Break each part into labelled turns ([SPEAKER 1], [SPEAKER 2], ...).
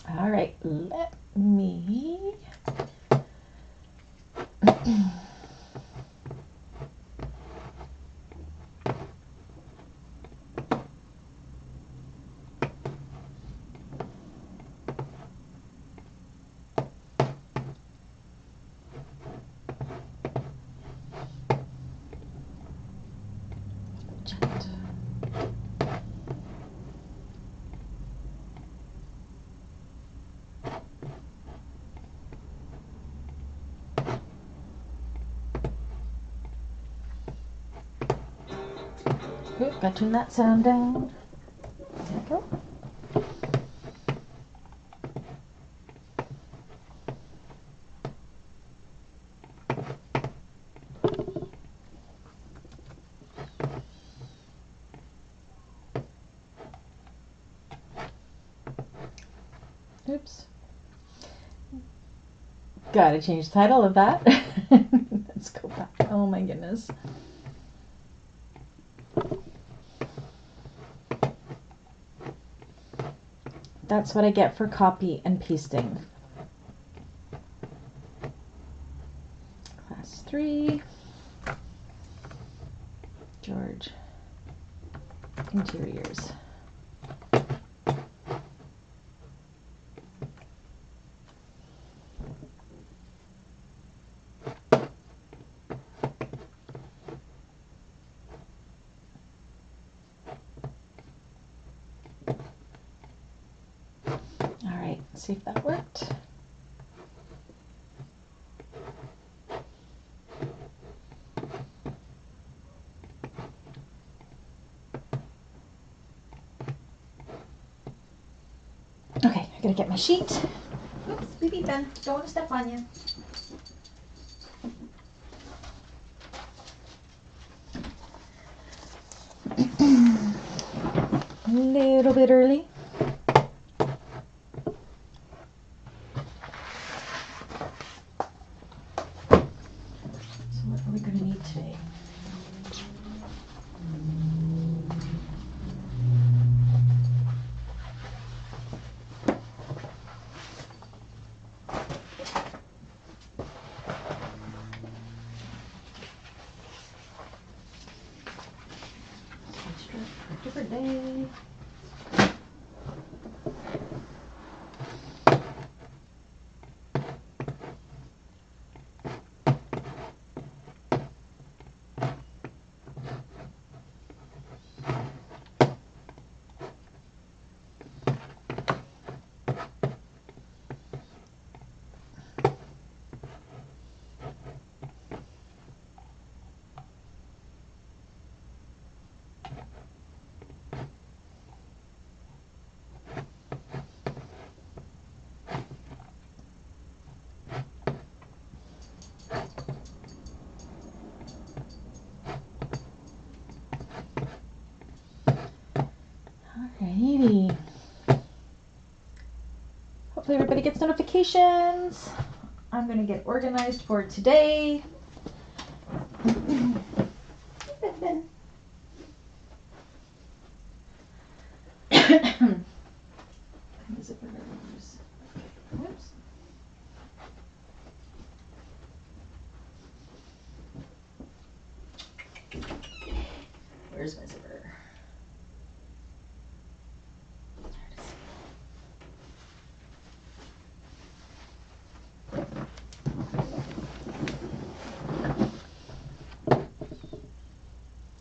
[SPEAKER 1] All right, let me gotta turn that sound down. There we go. Oops. Gotta change the title of that. Let's go back. Oh my goodness. That's what I get for copy and pasting. Class 3. George. Interiors. See if that worked. Okay, I gotta get my sheet. Oops, baby Ben, don't want to step on you. A little bit early. What are we going to need today? Switch dress for a different day. Alrighty. Hopefully everybody gets notifications. I'm going to get organized for today. Oops. Where's my zipper?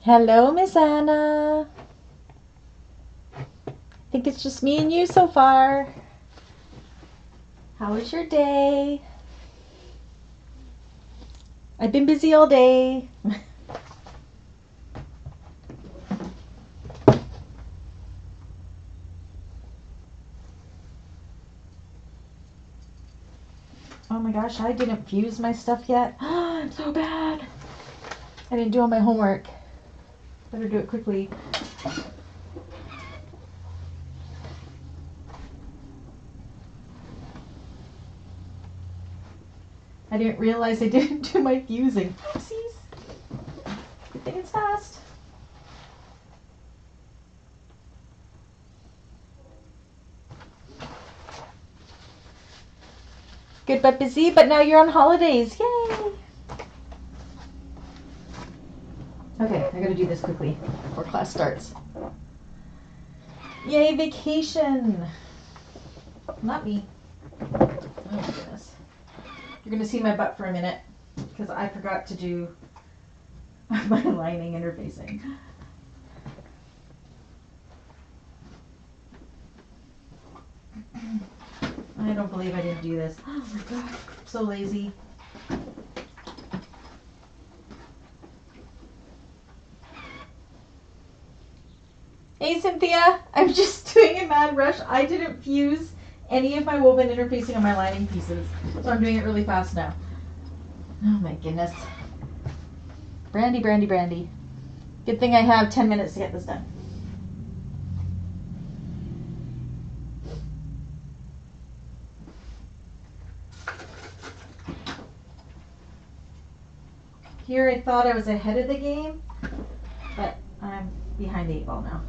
[SPEAKER 1] Hello, Miss Anna. I think it's just me and you so far. How was your day? I've been busy all day. Oh my gosh, I didn't fuse my stuff yet. I'm so bad. I didn't do all my homework. Better do it quickly. I didn't realize I didn't do my fusing. Oopsies. Good thing it's fast. Good but busy, but now you're on holidays. Yay! Okay, I gotta do this quickly before class starts. Yay, vacation! Not me. Oh my goodness. You're gonna see my butt for a minute because I forgot to do my lining interfacing. I don't believe I didn't do this. Oh my god, I'm so lazy. Hey Cynthia, I'm just doing a mad rush. I didn't fuse any of my woven interfacing on my lining pieces, so I'm doing it really fast now. Oh my goodness. Brandy, Brandy, Brandy. Good thing I have 10 minutes to get this done. Here I thought I was ahead of the game, but I'm behind the 8 ball now.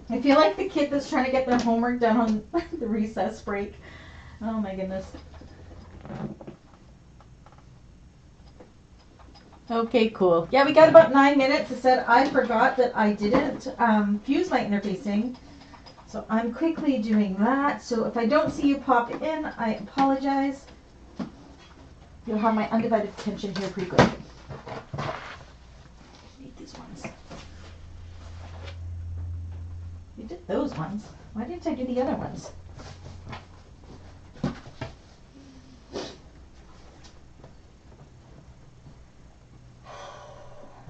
[SPEAKER 1] I feel like the kid that's trying to get their homework done on the recess break. Oh my goodness. Okay, cool. Yeah, we got about 9 minutes. I said I forgot that I didn't fuse my interfacing. So I'm quickly doing that. So if I don't see you pop in, I apologize. You'll have my undivided attention here pretty quick. Need these ones. You did those ones. Why didn't I do the other ones?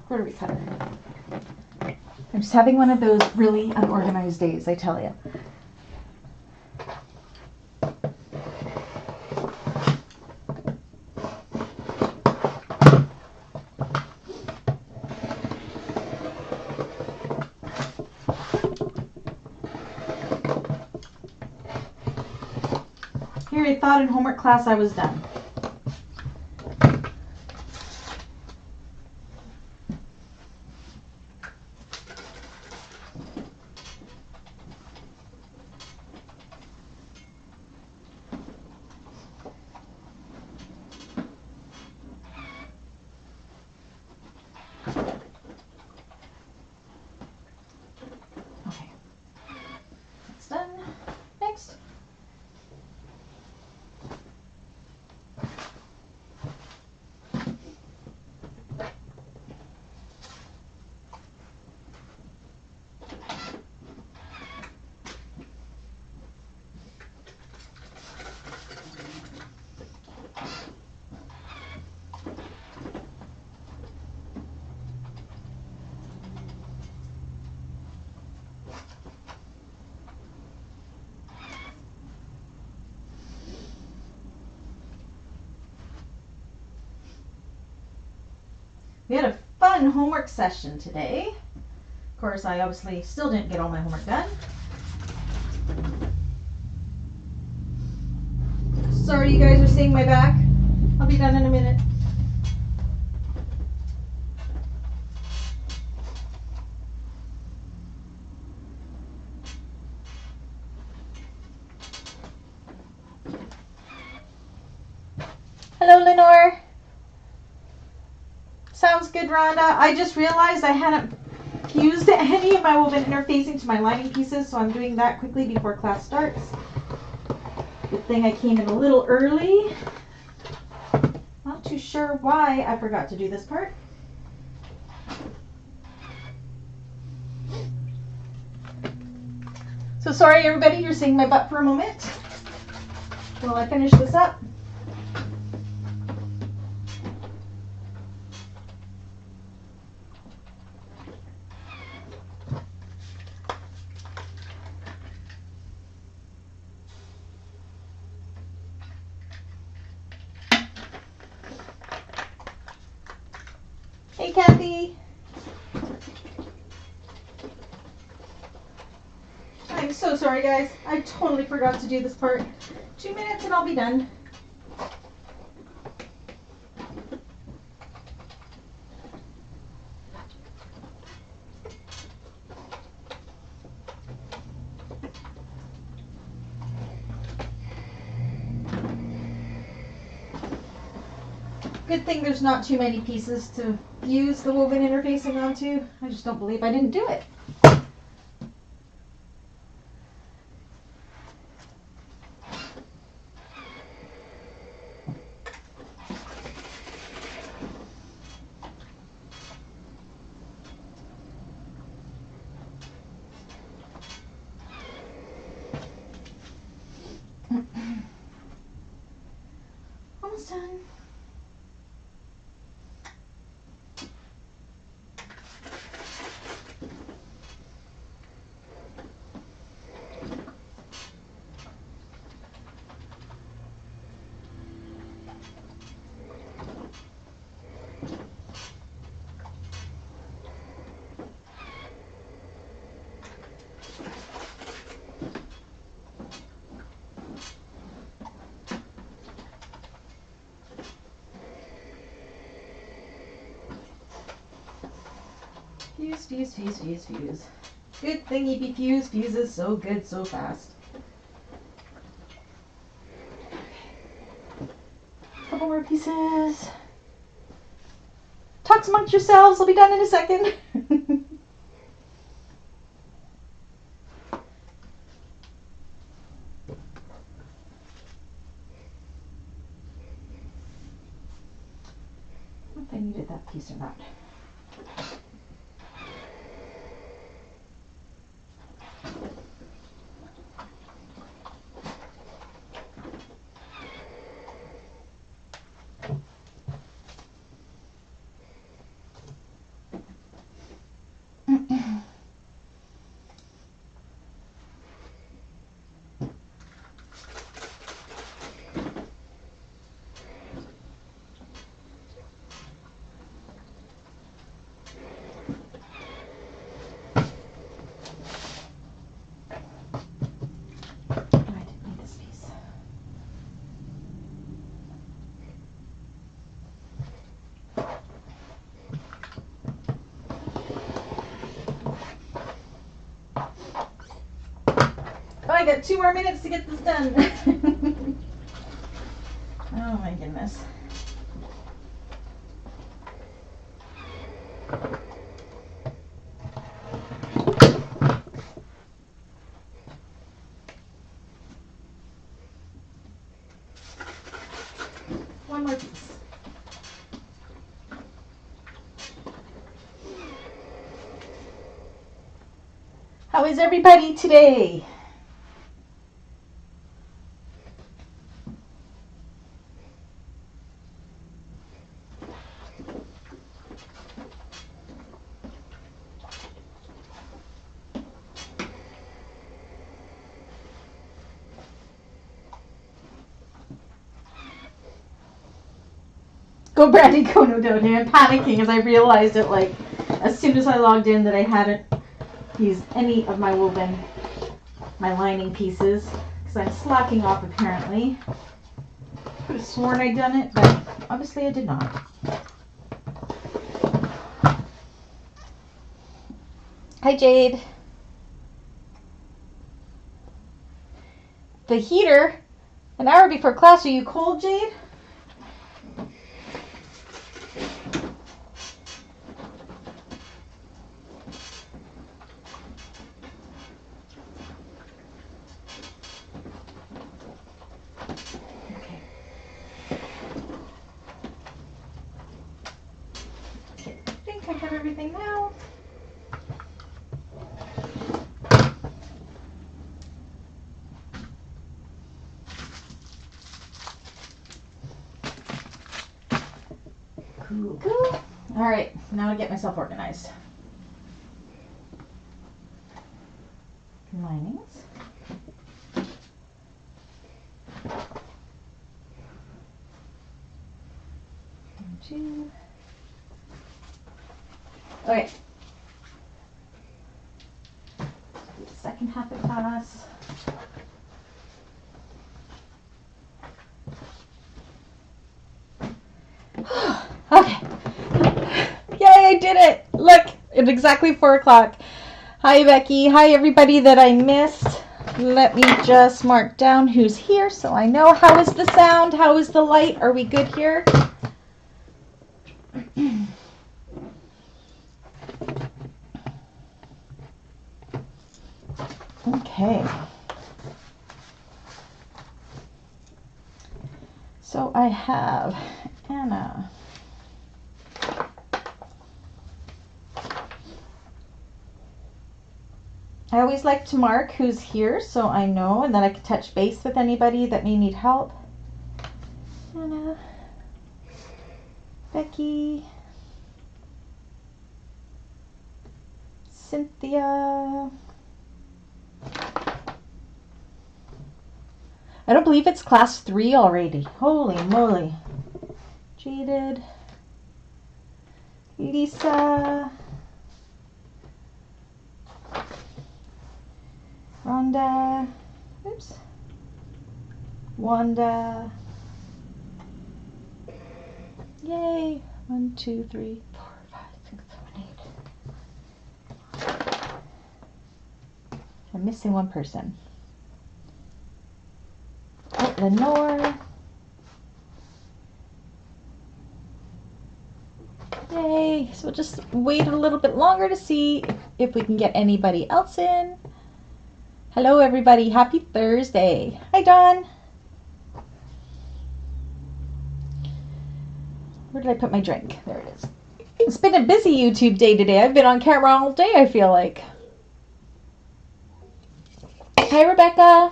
[SPEAKER 1] Rotary cutter. I'm just having one of those really unorganized days, I tell you. Here, I thought in homework class I was done. Okay, that's done. Next. We had a fun homework session today. Of course, I obviously still didn't get all my homework done. Sorry you guys are seeing my back. I'll be done in a minute. Hello, Lenore. Sounds good, Rhonda. I just realized I hadn't fused any of my woven interfacing to my lining pieces, so I'm doing that quickly before class starts. Good thing I came in a little early. Not too sure why I forgot to do this part. So sorry everybody, you're seeing my butt for a moment while I finish this up. Hey, Kathy. I'm so sorry, guys. I totally forgot to do this part. 2 minutes and I'll be done. Good thing there's not too many pieces to use the woven interfacing onto. I just don't believe I didn't do it. Almost done. Fuse, fuse, fuse, fuse, fuse. Good thing EP Fuse fuses so good, so fast. Couple more pieces. Talk amongst yourselves. I'll be done in a second. If I needed that piece or not. I got 2 more minutes to get this done. Oh my goodness. One more piece. How is everybody today? Go Brandy, go, no doubt. I'm panicking as I realized it, like, as soon as I logged in that I hadn't used any of my woven, my lining pieces, because I'm slacking off apparently. Could have sworn I'd done it, but obviously I did not. Hi, Jade. The heater, an hour before class. Are you cold, Jade? I have everything now. Cool, cool. All right, now to get myself organized. Linings. One, two. Okay. Second half of class. Okay. Yay, I did it. Look, it's exactly 4 o'clock. Hi, Becky. Hi, everybody that I missed. Let me just mark down who's here so I know. How is the sound? How is the light? Are we good here? Okay. So I have Anna. I always like to mark who's here so I know, and then I can touch base with anybody that may need help. Anna, Becky, Cynthia. I don't believe it's class 3 already. Holy moly. Jaded, Lisa, Rhonda, oops, Wanda. Yay. 1, 2, 3, 4, 5, 6, 7, 8. I'm missing one person. Oh, Lenore. Yay. So we'll just wait a little bit longer to see if we can get anybody else in. Hello, everybody. Happy Thursday. Hi, Dawn. Where did I put my drink? There it is. It's been a busy YouTube day today. I've been on camera all day, I feel like. Hi, Rebecca.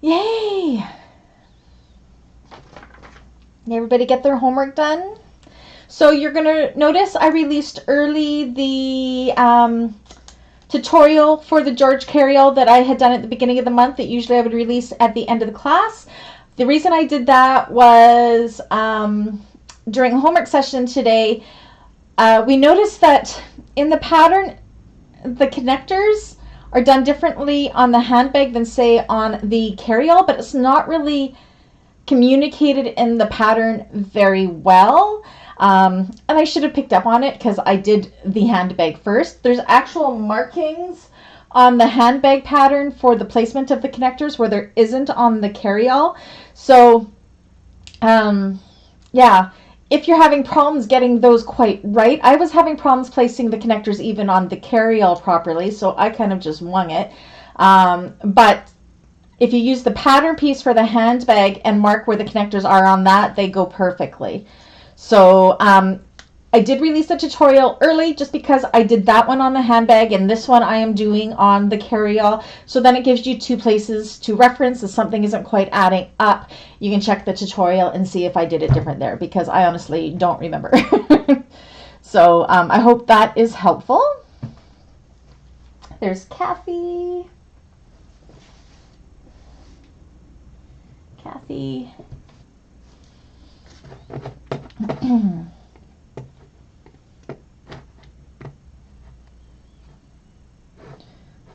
[SPEAKER 1] Yay! Did everybody get their homework done? So you're going to notice I released early the tutorial for the George Carryall that I had done at the beginning of the month that usually I would release at the end of the class. The reason I did that was during a homework session today, we noticed that in the pattern, the connectors are done differently on the handbag than say on the carryall, but it's not really communicated in the pattern very well. And I should have picked up on it because I did the handbag first. There's actual markings on the handbag pattern for the placement of the connectors where there isn't on the carryall. So, yeah, if you're having problems getting those quite right, I was having problems placing the connectors even on the carryall properly, so I kind of just wung it. But if you use the pattern piece for the handbag and mark where the connectors are on that, they go perfectly. So I did release the tutorial early just because I did that one on the handbag and this one I am doing on the carryall. So then it gives you 2 places to reference. If something isn't quite adding up, you can check the tutorial and see if I did it different there because I honestly don't remember. So I hope that is helpful. There's Kathy. Kathy.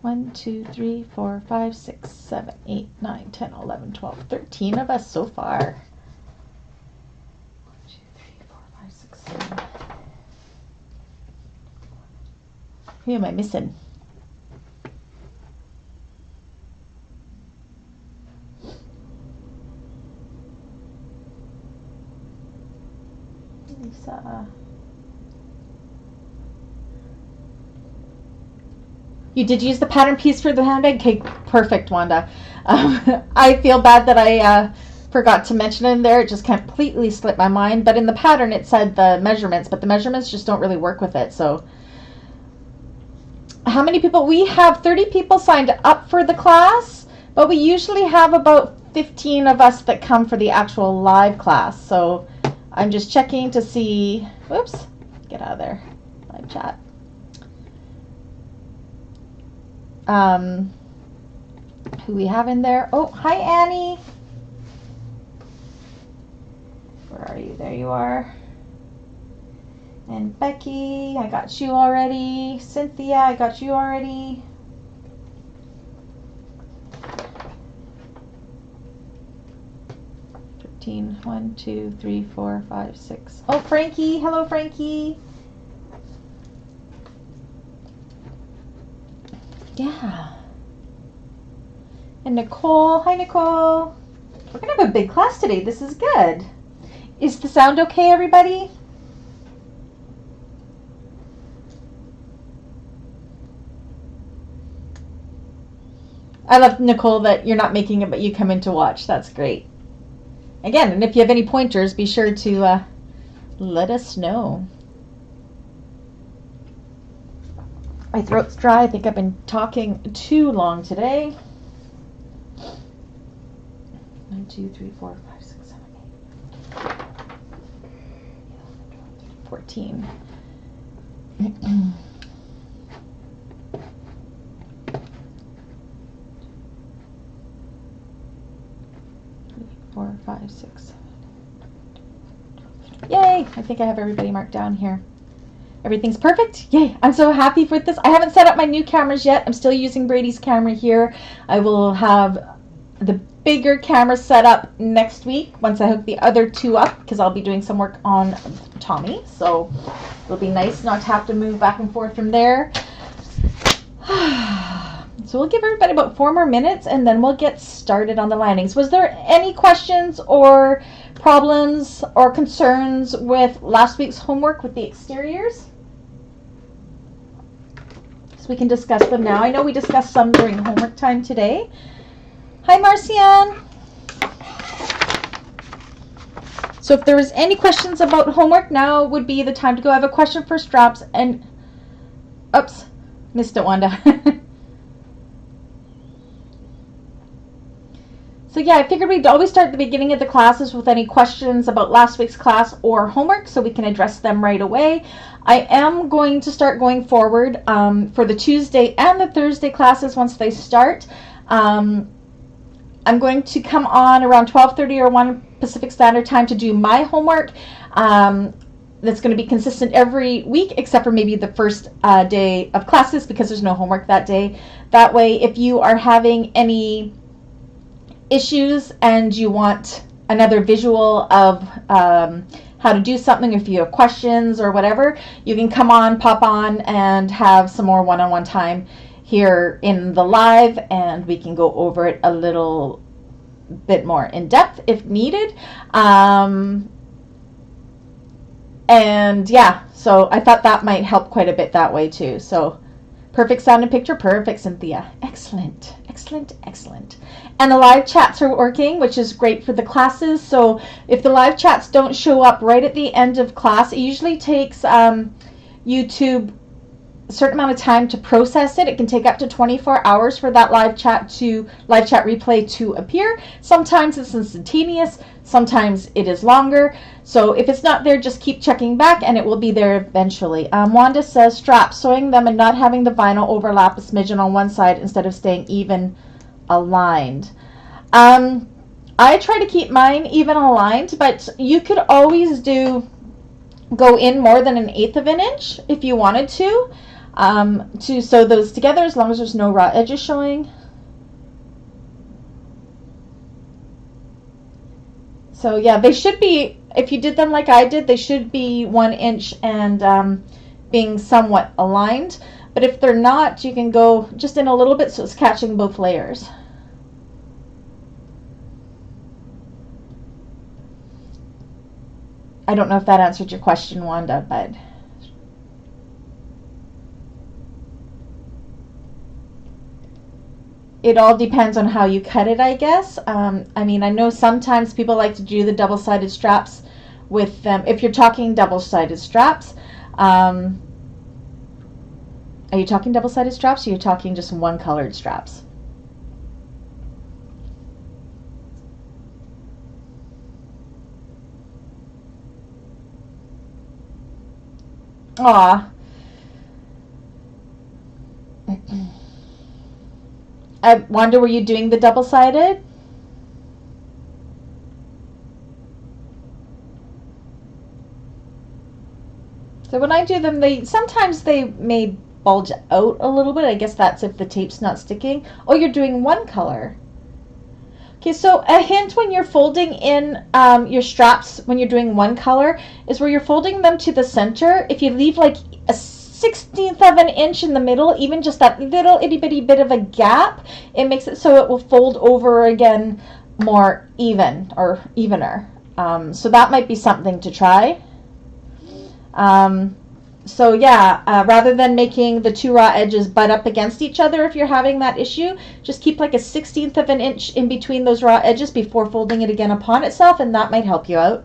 [SPEAKER 1] 1, 2, 3, 4, 5, 6, 7, 8, 9, 10, 11, 12, 13 of us so far. 1, 2, 3, 4, 5, 6, 7. Who am I missing? Lisa. You did use the pattern piece for the handbag? Okay, perfect, Wanda. I feel bad that I forgot to mention it in there. It just completely slipped my mind. But in the pattern, it said the measurements, but the measurements just don't really work with it. So, how many people? We have 30 people signed up for the class, but we usually have about 15 of us that come for the actual live class. So, I'm just checking to see. Whoops, get out of there. Live chat. Who we have in there. Oh, hi, Annie. are you? There you are. And Becky, I got you already. Cynthia, I got you already. One, two, three, four, five, six. Oh, Frankie. Hello, Frankie. Yeah. And Nicole. Hi, Nicole. We're going to have a big class today. This is good. Is the sound okay, everybody? I love, Nicole, that you're not making it, but you come in to watch. That's great. Again, and if you have any pointers, be sure to let us know. My throat's dry. I think I've been talking too long today. 1, 2, 3, 4, 5, 6, 7, 8. 14. 4, 5, 6, 7. Yay! I think I have everybody marked down here. Everything's perfect. Yay! I'm so happy with this. I haven't set up my new cameras yet. I'm still using Brady's camera here. I will have the bigger camera set up next week once I hook the other two up, because I'll be doing some work on Tommy. So it'll be nice not to have to move back and forth from there. So we'll give everybody about 4 more minutes and then we'll get started on the linings. Was there any questions or problems or concerns with last week's homework with the exteriors? So we can discuss them now. I know we discussed some during homework time today. Hi, Marcian. So if there was any questions about homework, now would be the time to go. I have a question for straps and... Oops, missed it, Wanda. So yeah, I figured we'd always start at the beginning of the classes with any questions about last week's class or homework so we can address them right away. I am going to start going forward for the Tuesday and the Thursday classes once they start. I'm going to come on around 12:30 or 1 Pacific Standard Time to do my homework. That's going to be consistent every week except for maybe the first day of classes because there's no homework that day. That way, if you are having any issues and you want another visual of how to do something, if you have questions or whatever, you can come on, pop on, and have some more one-on-one time here in the live, and we can go over it a little bit more in depth if needed. And yeah, so I thought that might help quite a bit that way too. So perfect sound and picture. Perfect, Cynthia. Excellent, excellent, excellent. And the live chats are working, which is great for the classes. So if the live chats don't show up right at the end of class, it usually takes YouTube a certain amount of time to process it. It can take up to 24 hours for that live chat replay to appear. Sometimes it's instantaneous, sometimes it is longer. So if it's not there, just keep checking back and it will be there eventually. Wanda says straps, sewing them and not having the vinyl overlap a smidgen on one side instead of staying even aligned. I try to keep mine even aligned, but you could always go in more than 1/8 of an inch if you wanted to sew those together, as long as there's no raw edges showing. So yeah, they should be, if you did them like I did, they should be 1 inch and being somewhat aligned. But if they're not, you can go just in a little bit so it's catching both layers. I don't know if that answered your question, Wanda, but it all depends on how you cut it, I guess. I mean, I know sometimes people like to do the double-sided straps with them. If you're talking double-sided straps, are you talking double-sided straps or are you talking just one-colored straps? Aw. I wonder, were you doing the double-sided? So when I do them, sometimes they may bulge out a little bit. I guess that's if the tape's not sticking. Oh, you're doing one color. Okay, so a hint when you're folding in your straps, when you're doing one color, is where you're folding them to the center. If you leave like a 1/16 of an inch in the middle, even just that little itty bitty bit of a gap, it makes it so it will fold over again more even or evener. So that might be something to try. So yeah, rather than making the two raw edges butt up against each other, if you're having that issue, just keep like a 1/16 of an inch in between those raw edges before folding it again upon itself, and that might help you out.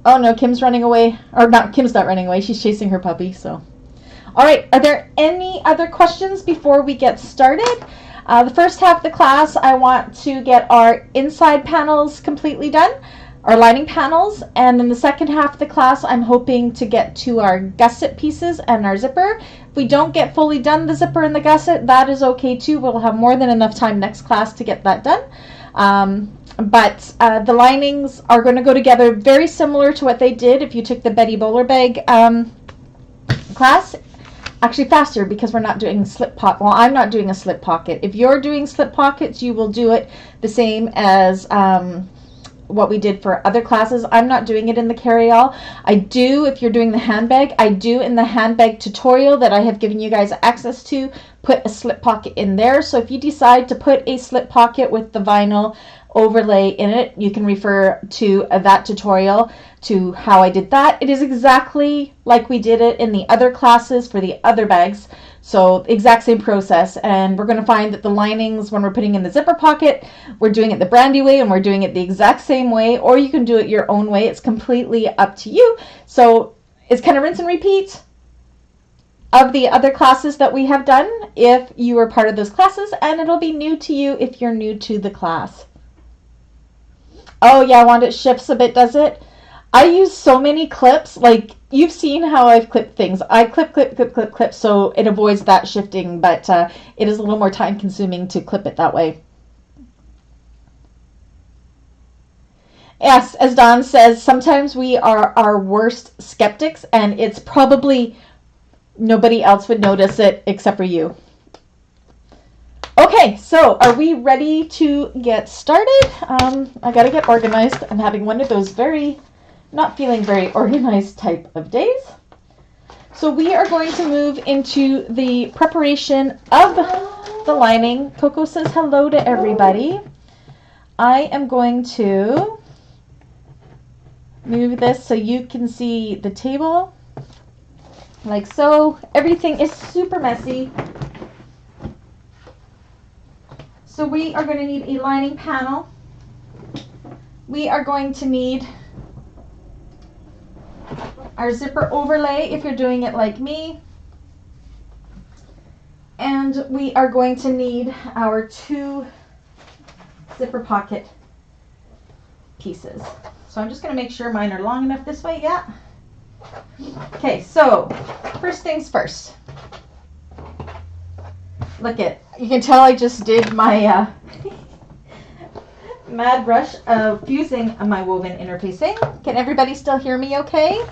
[SPEAKER 1] Oh no, Kim's running away. Or not, Kim's not running away. She's chasing her puppy, so. All right, are there any other questions before we get started? The first half of the class, I want to get our inside panels completely done, our lining panels, and in the second half of the class, I'm hoping to get to our gusset pieces and our zipper. If we don't get fully done the zipper and the gusset, that is okay too. We'll have more than enough time next class to get that done. But the linings are going to go together very similar to what they did if you took the Betty Bowler Bag class. Actually faster, because we're not doing slip pocket. Well, I'm not doing a slip pocket. If you're doing slip pockets, you will do it the same as what we did for other classes. I'm not doing it in the carry-all. I do, if you're doing the handbag, I do in the handbag tutorial that I have given you guys access to, put a slip pocket in there. So if you decide to put a slip pocket with the vinyl overlay in it, you can refer to that tutorial to how I did that. It is exactly like we did it in the other classes for the other bags. So exact same process, and we're going to find that the linings, when we're putting in the zipper pocket, we're doing it the Brandy way, and we're doing it the exact same way, or you can do it your own way. It's completely up to you. So it's kind of rinse and repeat of the other classes that we have done if you were part of those classes, and it'll be new to you if you're new to the class. Oh yeah, Wanda, it shifts a bit, does it? I use so many clips, like you've seen how I've clipped things. I clip, so it avoids that shifting, but it is a little more time consuming to clip it that way. Yes, as Dawn says, sometimes we are our worst skeptics, and it's probably nobody else would notice it except for you. Okay, so are we ready to get started? I gotta get organized. I'm having one of those not feeling very organized type of days. So we are going to move into the preparation of the lining. Coco says hello to everybody. I am going to move this so you can see the table, like so. Everything is super messy. So we are going to need a lining panel. We are going to need our zipper overlay if you're doing it like me. And we are going to need our two zipper pocket pieces. So I'm just going to make sure mine are long enough this way. Yeah. Okay, so first things first. Look it. You can tell I just did my mad rush of fusing my woven interfacing. Can everybody still hear me okay?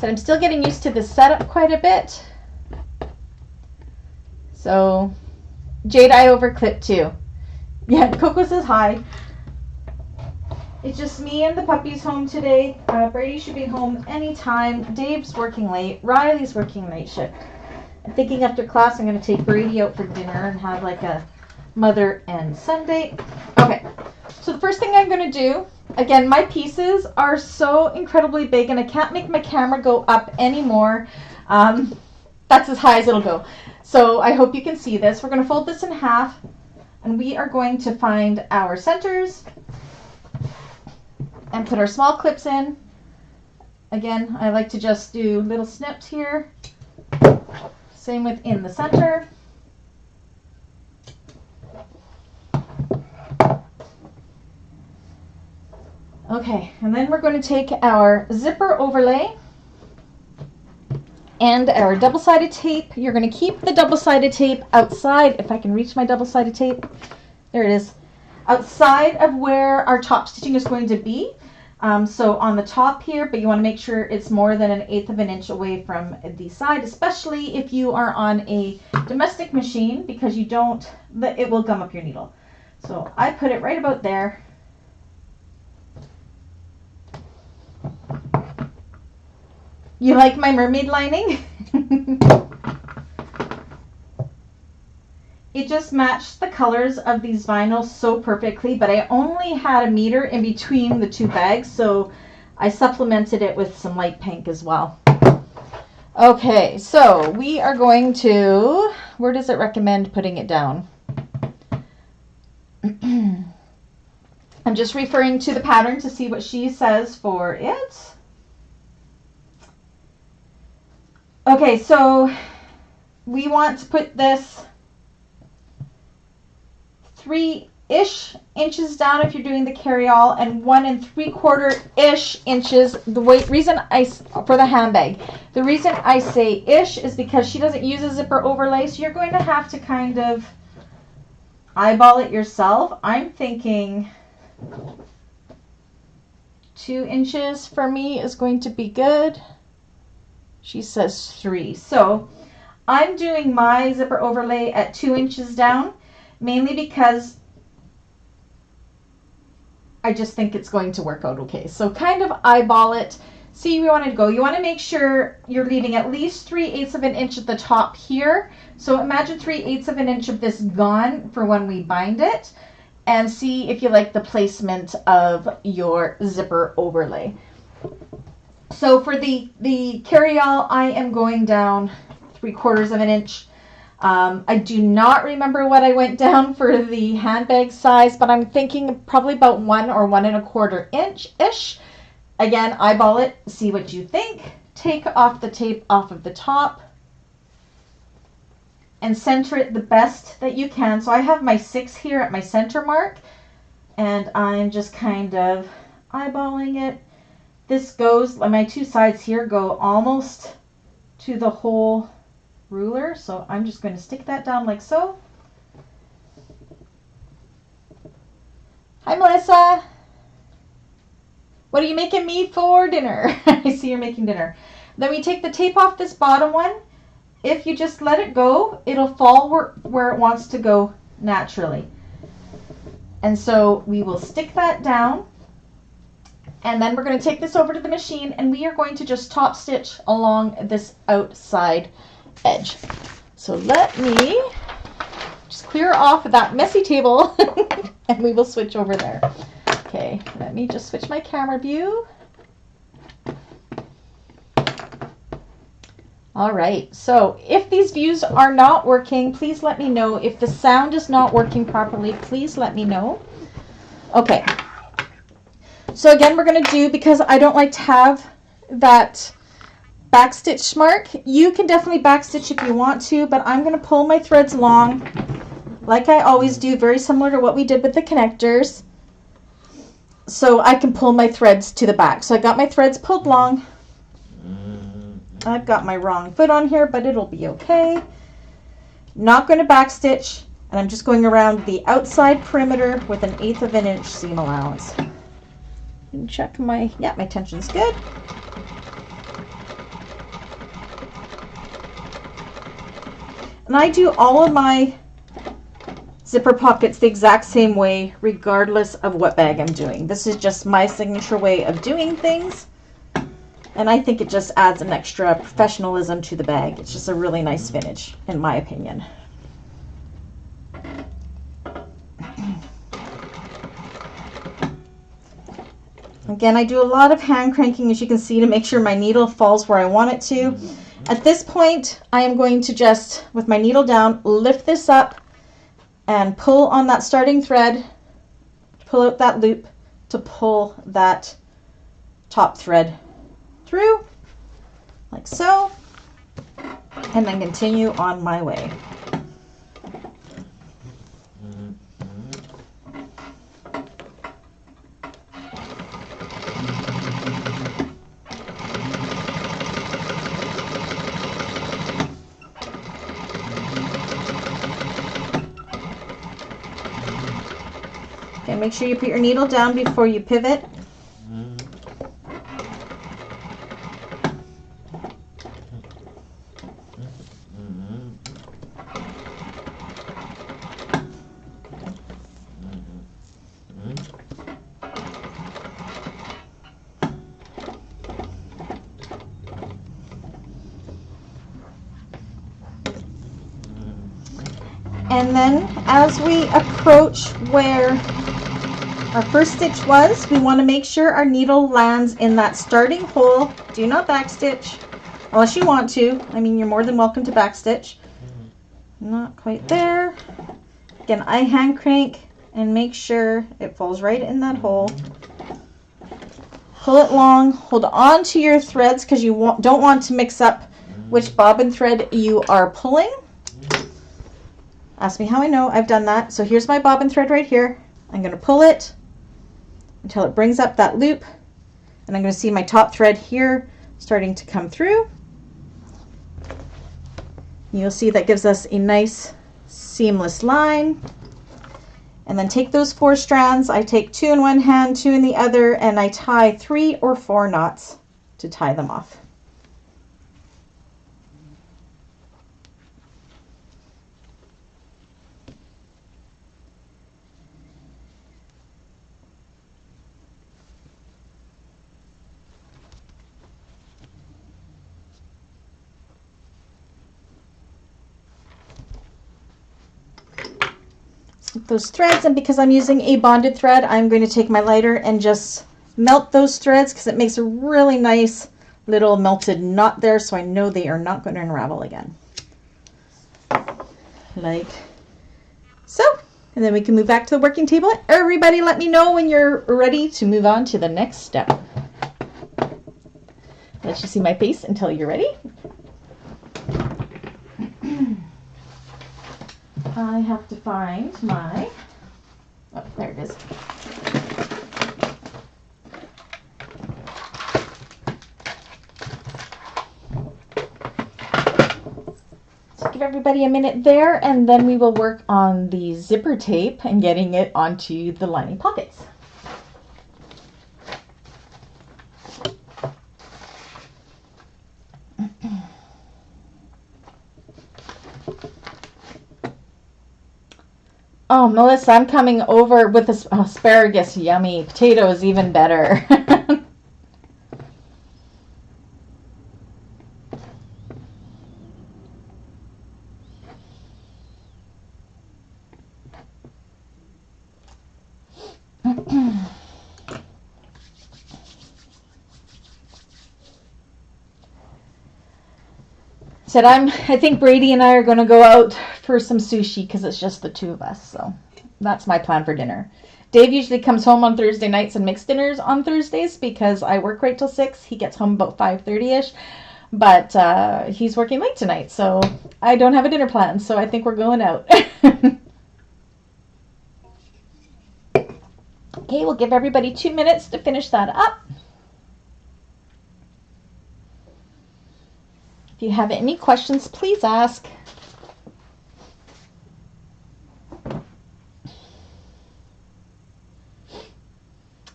[SPEAKER 1] So I'm still getting used to this setup quite a bit. So, Jade, I overclipped too. Yeah, Coco says hi. It's just me and the puppies home today. Brady should be home anytime. Dave's working late. Riley's working night shift. I'm thinking after class I'm going to take Brady out for dinner and have like a mother and son date. Okay, so the first thing I'm going to do, again, my pieces are so incredibly big and I can't make my camera go up anymore. That's as high as it'll go. So I hope you can see this. We're going to fold this in half and we are going to find our centers and put our small clips in. Again, I like to just do little snips here. Same within the center. Okay, and then we're going to take our zipper overlay and our double-sided tape. You're going to keep the double-sided tape outside, if I can reach my double-sided tape. There it is. Outside of where our top stitching is going to be. So on the top here, but you want to make sure it's more than 1/8 of an inch away from the side, especially if you are on a domestic machine, because you don't, it will gum up your needle. So I put it right about there. You like my mermaid lining? It just matched the colors of these vinyls so perfectly, but I only had 1 meter in between the 2 bags, so I supplemented it with some light pink as well. Okay, so we are going to, where does it recommend putting it down? I'm just referring to the pattern to see what she says for it. Okay, so we want to put this 3-ish inches down if you're doing the carry-all, and 1 3/4-ish inches. For the handbag, the reason I say ish is because she doesn't use a zipper overlay, so you're going to have to kind of eyeball it yourself. I'm thinking 2 inches for me is going to be good. She says 3. So I'm doing my zipper overlay at 2 inches down, mainly because I just think it's going to work out okay. So kind of eyeball it. See where you want to go. You want to make sure you're leaving at least 3/8 of an inch at the top here. So imagine 3/8 of an inch of this gone for when we bind it, and see if you like the placement of your zipper overlay. So for the carry-all, I am going down 3/4 of an inch. I do not remember what I went down for the handbag size, but I'm thinking probably about 1 or 1 1/4 inch-ish. Again, eyeball it, see what you think. Take off the tape off of the top and center it the best that you can. So I have my 6 here at my center mark, and I'm just kind of eyeballing it. This goes, my 2 sides here go almost to the whole ruler, so I'm just going to stick that down like so. Hi, Melissa. What are you making me for dinner? I see you're making dinner. Then we take the tape off this bottom one. If you just let it go, it'll fall where it wants to go naturally. And so we will stick that down. And then we're going to take this over to the machine, and we are going to just top stitch along this outside edge. So let me just clear off that messy table and we will switch over there. Okay, let me just switch my camera view. All right, so if these views are not working, please let me know. If the sound is not working properly, please let me know. Okay, so again, we're going to do, because I don't like to have that backstitch mark, you can definitely backstitch if you want to, but I'm going to pull my threads long like I always do, very similar to what we did with the connectors, so I can pull my threads to the back. So I got my threads pulled long. I've got my wrong foot on here, but it'll be okay. Not going to backstitch, and I'm just going around the outside perimeter with 1/8 of an inch seam allowance. And check my tension's good. And I do all of my zipper pockets the exact same way, regardless of what bag I'm doing. This is just my signature way of doing things, and I think it just adds an extra professionalism to the bag. It's just a really nice finish, in my opinion. Again, I do a lot of hand cranking, as you can see, to make sure my needle falls where I want it to. At this point, I am going to just, with my needle down, lift this up and pull on that starting thread, pull out that loop to pull that top thread through, like so, and then continue on my way. Okay, make sure you put your needle down before you pivot. And then as we approach where our first stitch was, we want to make sure our needle lands in that starting hole. Do not backstitch unless you want to. I mean, you're more than welcome to backstitch. Not quite there. Again, I hand crank and make sure it falls right in that hole. Pull it long, hold on to your threads because you don't want to mix up which bobbin thread you are pulling. Ask me how I know. I've done that. So here's my bobbin thread right here. I'm going to pull it until it brings up that loop, and I'm going to see my top thread here starting to come through. You'll see that gives us a nice seamless line. And then take those 4 strands. I take 2 in one hand, 2 in the other, and I tie 3 or 4 knots to tie them off. Those threads, and because I'm using a bonded thread, I'm going to take my lighter and just melt those threads because it makes a really nice little melted knot there, so I know they are not going to unravel again. Like so. And then we can move back to the working table. Everybody let me know when you're ready to move on to the next step. Let you see my face until you're ready. I have to find my, oh, there it is. So give everybody a minute there, and then we will work on the zipper tape and getting it onto the lining pockets. Oh, Melissa, I'm coming over with this asparagus. Yummy. Potatoes, even better. Said I think Brady and I are going to go out for some sushi because it's just the 2 of us. So that's my plan for dinner. Dave usually comes home on Thursday nights and makes dinners on Thursdays because I work right till 6. He gets home about 5:30ish, but he's working late tonight, so I don't have a dinner plan. So I think we're going out. Okay, we'll give everybody 2 minutes to finish that up. If you have any questions, please ask.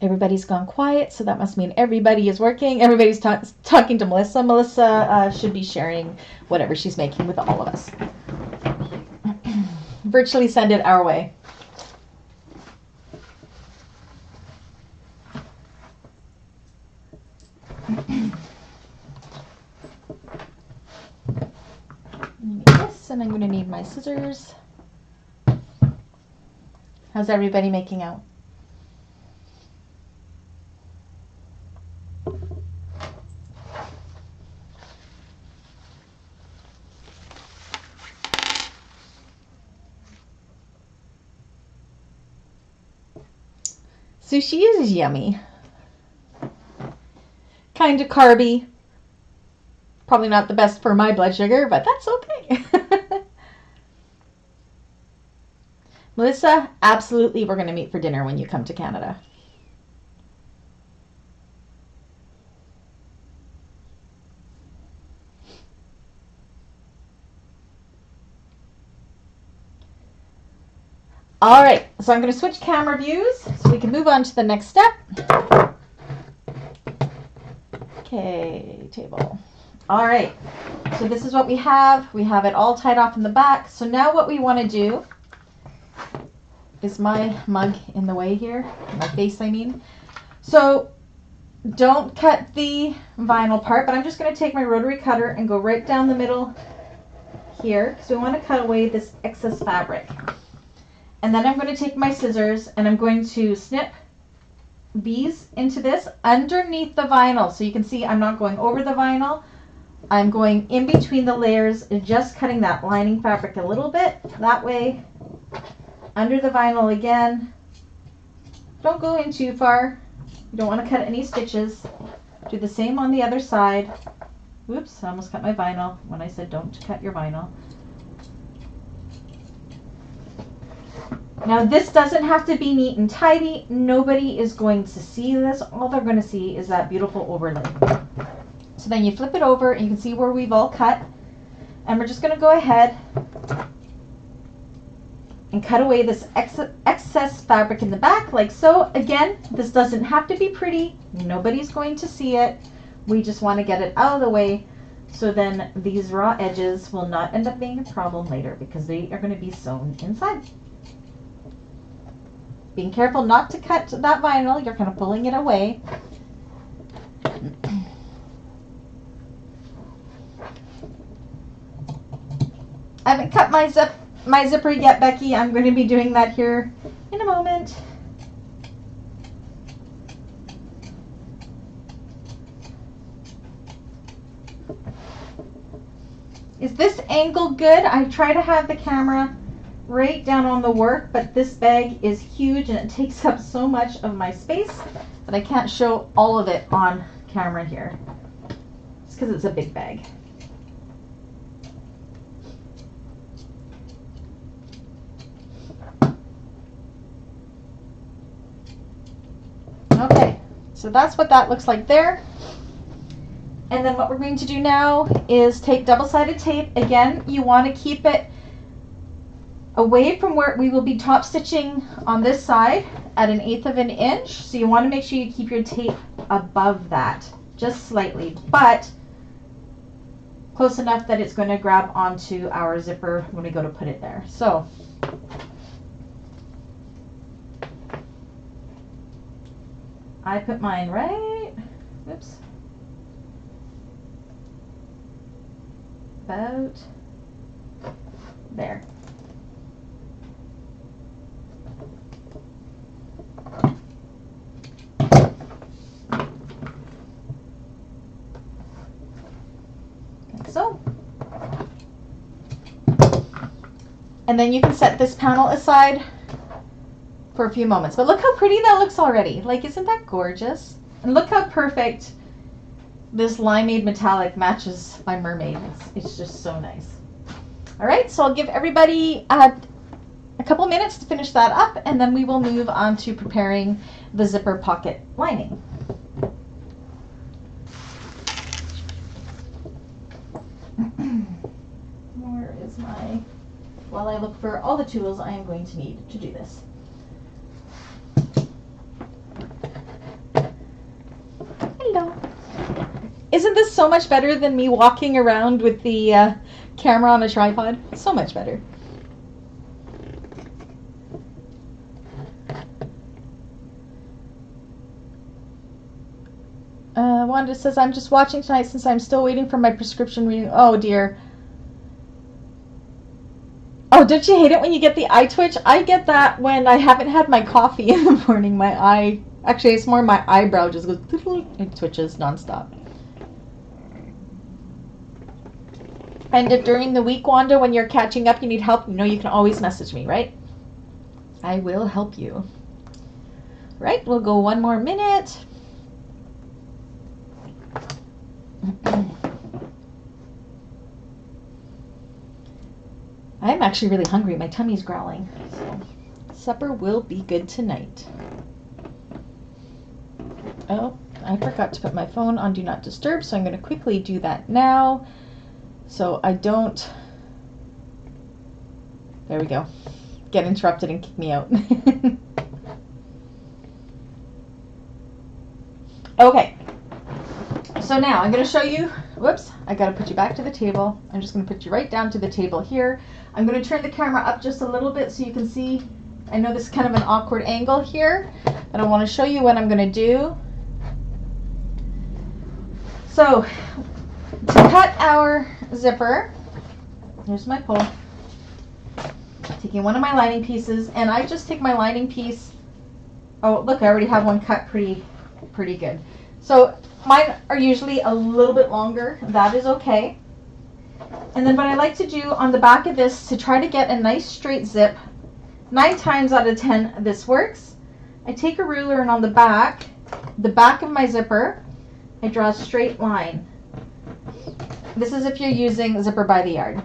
[SPEAKER 1] Everybody's gone quiet, so that must mean everybody is working. Everybody's talking to Melissa. Melissa should be sharing whatever she's making with all of us. Virtually send it our way. And I'm going to need my scissors. How's everybody making out? Sushi is yummy. Kind of carby. Probably not the best for my blood sugar, but that's okay. Melissa, absolutely, we're going to meet for dinner when you come to Canada. All right, so I'm going to switch camera views so we can move on to the next step. Okay, table. All right, so this is what we have. We have it all tied off in the back. So now what we want to do is my mug in the way here, my face I mean. So don't cut the vinyl part, but I'm just going to take my rotary cutter and go right down the middle here because we want to cut away this excess fabric. And then I'm going to take my scissors and I'm going to snip these into this underneath the vinyl. So you can see I'm not going over the vinyl. I'm going in between the layers and just cutting that lining fabric a little bit. That way, under the vinyl again. Don't go in too far. You don't want to cut any stitches. Do the same on the other side. Whoops, I almost cut my vinyl when I said don't cut your vinyl. Now this doesn't have to be neat and tidy. Nobody is going to see this. All they're going to see is that beautiful overlay. So then you flip it over and you can see where we've all cut. And we're just going to go ahead and cut away this excess fabric in the back like so. Again, this doesn't have to be pretty. Nobody's going to see it. We just want to get it out of the way so then these raw edges will not end up being a problem later because they are going to be sewn inside. Being careful not to cut that vinyl. You're kind of pulling it away. I haven't cut my zipper yet, Becky. I'm going to be doing that here in a moment. Is this angle good? I try to have the camera right down on the work, but this bag is huge and it takes up so much of my space that I can't show all of it on camera here. It's because it's a big bag. Okay, so that's what that looks like there. And then what we're going to do now is take double-sided tape. Again, you want to keep it away from where we will be top stitching on this side at 1/8 of an inch. So you want to make sure you keep your tape above that, just slightly, but close enough that it's going to grab onto our zipper when we go to put it there. So I put mine right, whoops, about there. Like so. And then you can set this panel aside for a few moments. But look how pretty that looks already. Like, isn't that gorgeous? And look how perfect this limeade metallic matches my mermaid. It's just so nice. All right, so I'll give everybody a couple minutes to finish that up, and then we will move on to preparing the zipper pocket lining. Where is my... While I look for all the tools I am going to need to do this. Hello. Isn't this so much better than me walking around with the camera on a tripod? So much better. Wanda says, I'm just watching tonight since I'm still waiting for my prescription reading. Oh dear. Oh, don't you hate it when you get the eye twitch? I get that when I haven't had my coffee in the morning. My eye, actually it's more my eyebrow just goes, it twitches nonstop. And if during the week, Wanda, when you're catching up, you need help, you know you can always message me, right? I will help you. Right, we'll go one more minute. I'm actually really hungry. My tummy's growling. So supper will be good tonight. Oh, I forgot to put my phone on Do Not Disturb, so I'm going to quickly do that now so I don't, there we go, get interrupted and kick me out. Okay, so now I'm going to show you, whoops, I got to put you back to the table. I'm just going to put you right down to the table here. I'm going to turn the camera up just a little bit so you can see. I know this is kind of an awkward angle here, but I want to show you what I'm going to do. So, to cut our zipper, Here's my pull. Taking one of my lining pieces, and I just take my lining piece. Oh, look, I already have one cut pretty good. So mine are usually a little bit longer. That is okay. And then what I like to do on the back of this to try to get a nice straight zip, 9 times out of 10 this works. I take a ruler, and on the back of my zipper, I draw a straight line. This is if you're using zipper by the yard.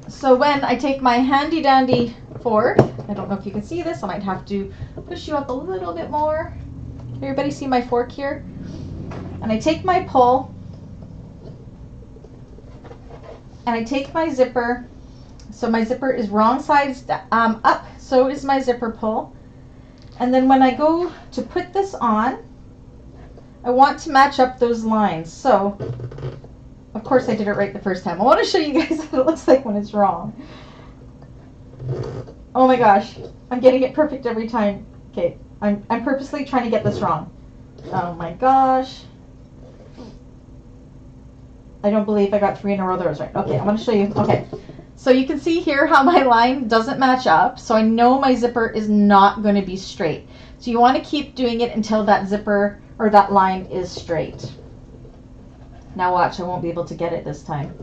[SPEAKER 1] So when I take my handy dandy fork, I don't know if you can see this, I might have to push you up a little bit more. Can everybody see my fork here? And I take my pull, and I take my zipper. So my zipper is wrong sides up, so is my zipper pull. And then when I go to put this on, I want to match up those lines. So, of course I did it right the first time. I want to show you guys what it looks like when it's wrong. Oh my gosh, I'm getting it perfect every time. Okay, I'm purposely trying to get this wrong. Oh my gosh. I don't believe I got 3 in a row that was right. Okay, I'm going to show you. Okay, so you can see here how my line doesn't match up. So I know my zipper is not going to be straight. So you want to keep doing it until that zipper or that line is straight. Now watch, I won't be able to get it this time.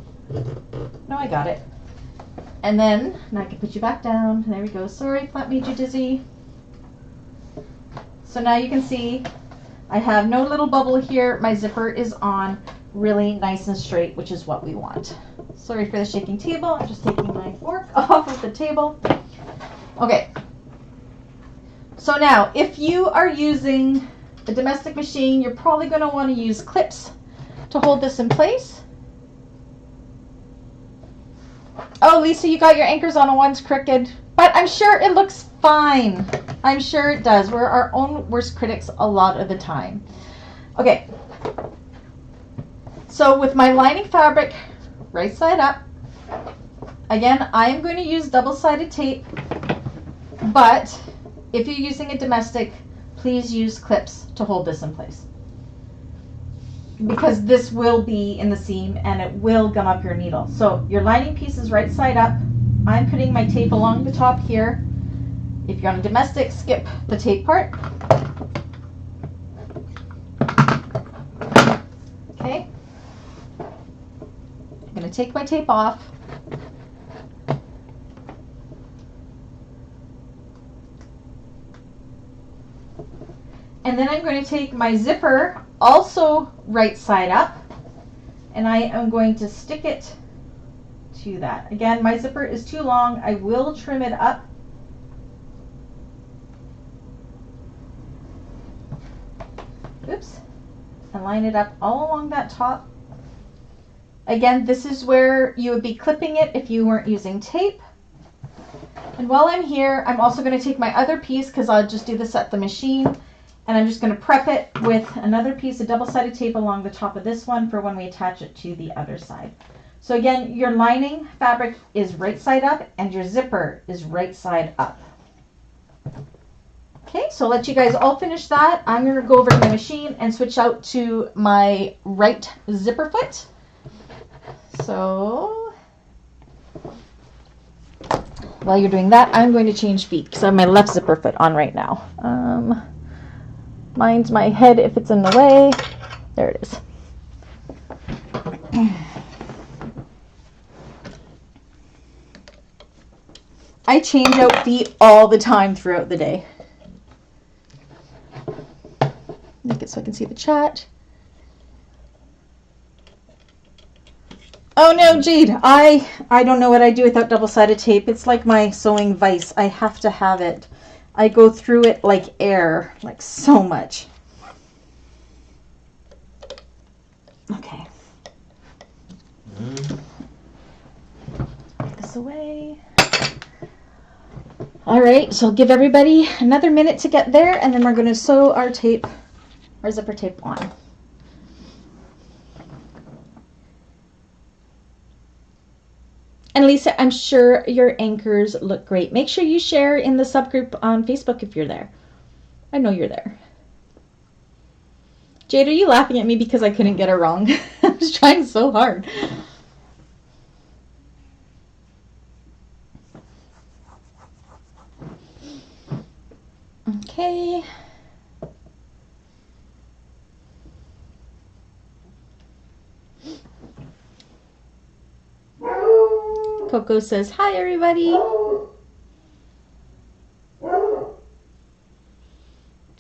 [SPEAKER 1] No, I got it. And then, now I can put you back down. There we go. Sorry, plant made you dizzy. So now you can see I have no little bubble here. My zipper is on really nice and straight, which is what we want. Sorry for the shaking table. I'm just taking my fork off of the table. Okay. So now, if you are using a domestic machine, you're probably going to want to use clips to hold this in place. Oh, Lisa, you got your anchors on and one's crooked, but I'm sure it looks fine. I'm sure it does. We're our own worst critics a lot of the time. Okay. So with my lining fabric right side up, again, I'm going to use double-sided tape, but if you're using a domestic, please use clips to hold this in place, because this will be in the seam and it will gum up your needle. So your lining piece is right side up. I'm putting my tape along the top here. If you're on a domestic, skip the tape part. Okay. I'm going to take my tape off. And then I'm going to take my zipper, also right side up, and I am going to stick it to that. Again, my zipper is too long. I will trim it up. Oops. And line it up all along that top. Again, this is where you would be clipping it if you weren't using tape. And while I'm here, I'm also going to take my other piece, because I'll just do this at the machine. And I'm just going to prep it with another piece of double-sided tape along the top of this one for when we attach it to the other side. So again, your lining fabric is right side up and your zipper is right side up. Okay, so I'll let you guys all finish that. I'm going to go over to my machine and switch out to my right zipper foot. So while you're doing that, I'm going to change feet because I have my left zipper foot on right now. Mine's my head if it's in the way. There it is. I change out feet all the time throughout the day. Make it so I can see the chat. Oh no, Jade, I don't know what I do without double-sided tape. It's like my sewing vice. I have to have it. I go through it like air, like so much. Okay. Put this away. All right, so I'll give everybody another minute to get there, and then we're going to sew our tape, our zipper tape on. And Lisa, I'm sure your anchors look great. Make sure you share in the subgroup on Facebook if you're there. I know you're there. Jade, are you laughing at me because I couldn't get it wrong? I was trying so hard. Okay. Coco says, hi, everybody. Oh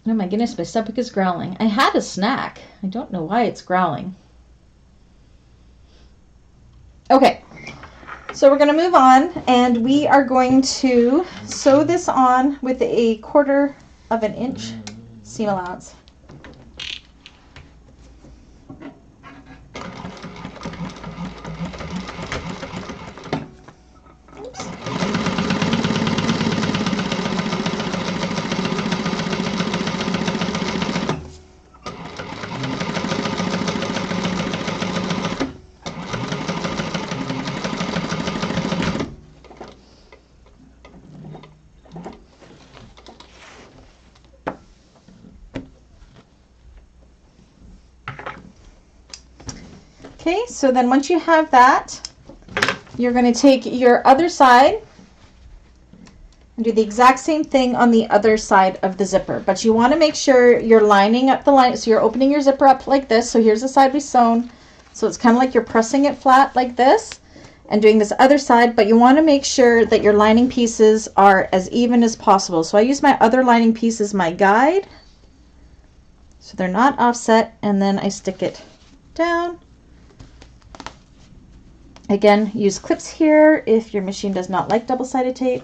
[SPEAKER 1] my goodness, my stomach is growling. I had a snack. I don't know why it's growling. Okay, so we're going to move on, and we are going to sew this on with a 1/4 of an inch seam allowance. Okay, so then once you have that, you're going to take your other side and do the exact same thing on the other side of the zipper. But you want to make sure you're lining up the line. So you're opening your zipper up like this. So here's the side we sewn. So it's kind of like you're pressing it flat like this and doing this other side. But you want to make sure that your lining pieces are as even as possible. So I use my other lining piece as my guide, so they're not offset, and then I stick it down. Again, use clips here if your machine does not like double-sided tape.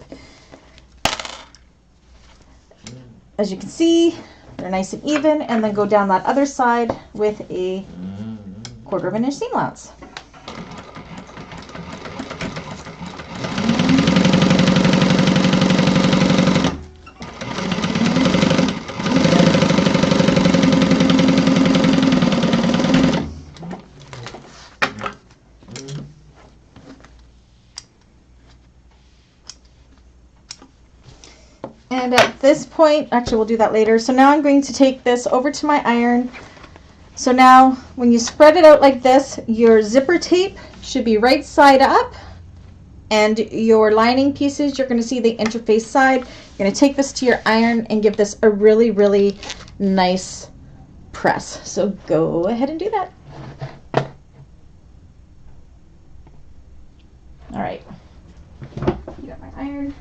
[SPEAKER 1] As you can see, they're nice and even, and then go down that other side with a 1/4 of an inch seam allowance. And at this point, actually we'll do that later. So now I'm going to take this over to my iron. So now when you spread it out like this, your zipper tape should be right side up, and your lining pieces, you're going to see the interface side. You're going to take this to your iron and give this a really, really nice press. So go ahead and do that. All right, you got my iron.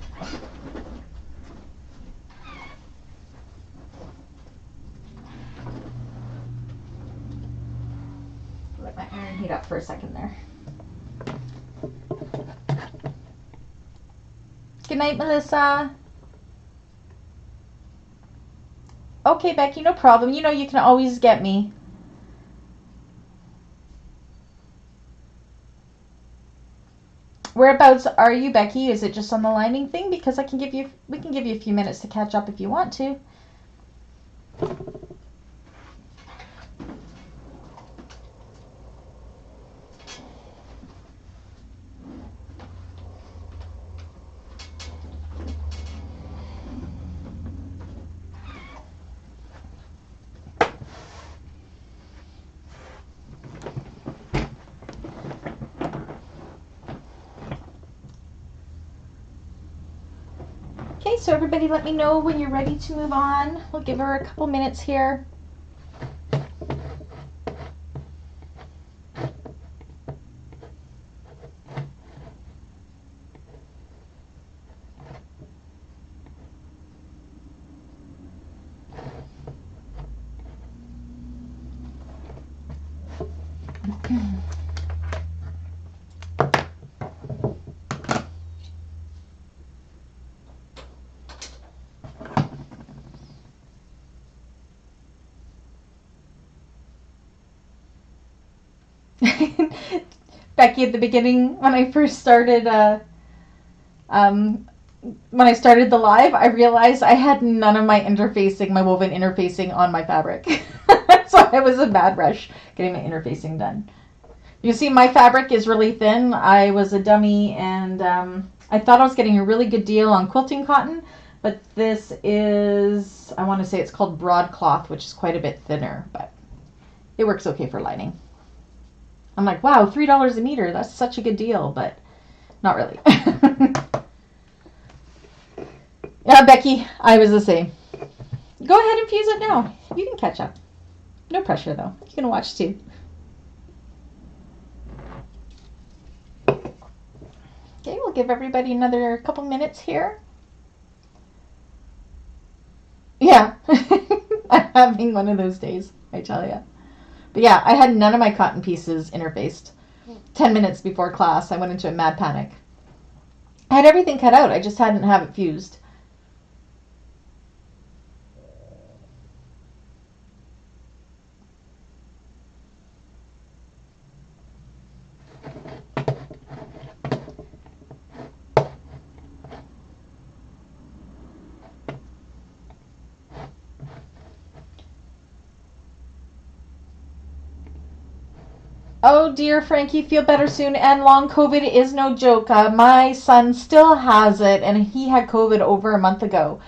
[SPEAKER 1] Let my iron heat up for a second there. Good night, Melissa. Okay, Becky, no problem. You know you can always get me. Whereabouts are you, Becky? Is it just on the lining thing? Because we can give you a few minutes to catch up if you want to. Okay, so everybody let me know when you're ready to move on. We'll give her a couple minutes here. Becky, at the beginning, when I first started, when I started the live, I realized I had none of my woven interfacing on my fabric. So I was a mad rush getting my interfacing done. You see, my fabric is really thin. I was a dummy, and I thought I was getting a really good deal on quilting cotton, but this is, I want to say it's called broadcloth, which is quite a bit thinner, but it works okay for lining. I'm like, wow, $3 a meter. That's such a good deal, but not really. Yeah, Becky, I was the same. Go ahead and fuse it now. You can catch up. No pressure, though. You can watch, too. Okay, we'll give everybody another couple minutes here. Yeah, I'm having one of those days, I tell you. But yeah, I had none of my cotton pieces interfaced. 10 minutes before class, I went into a mad panic. I had everything cut out. I just hadn't have it fused. Oh dear, Frankie, feel better soon. And long COVID is no joke. My son still has it, and he had COVID over a month ago.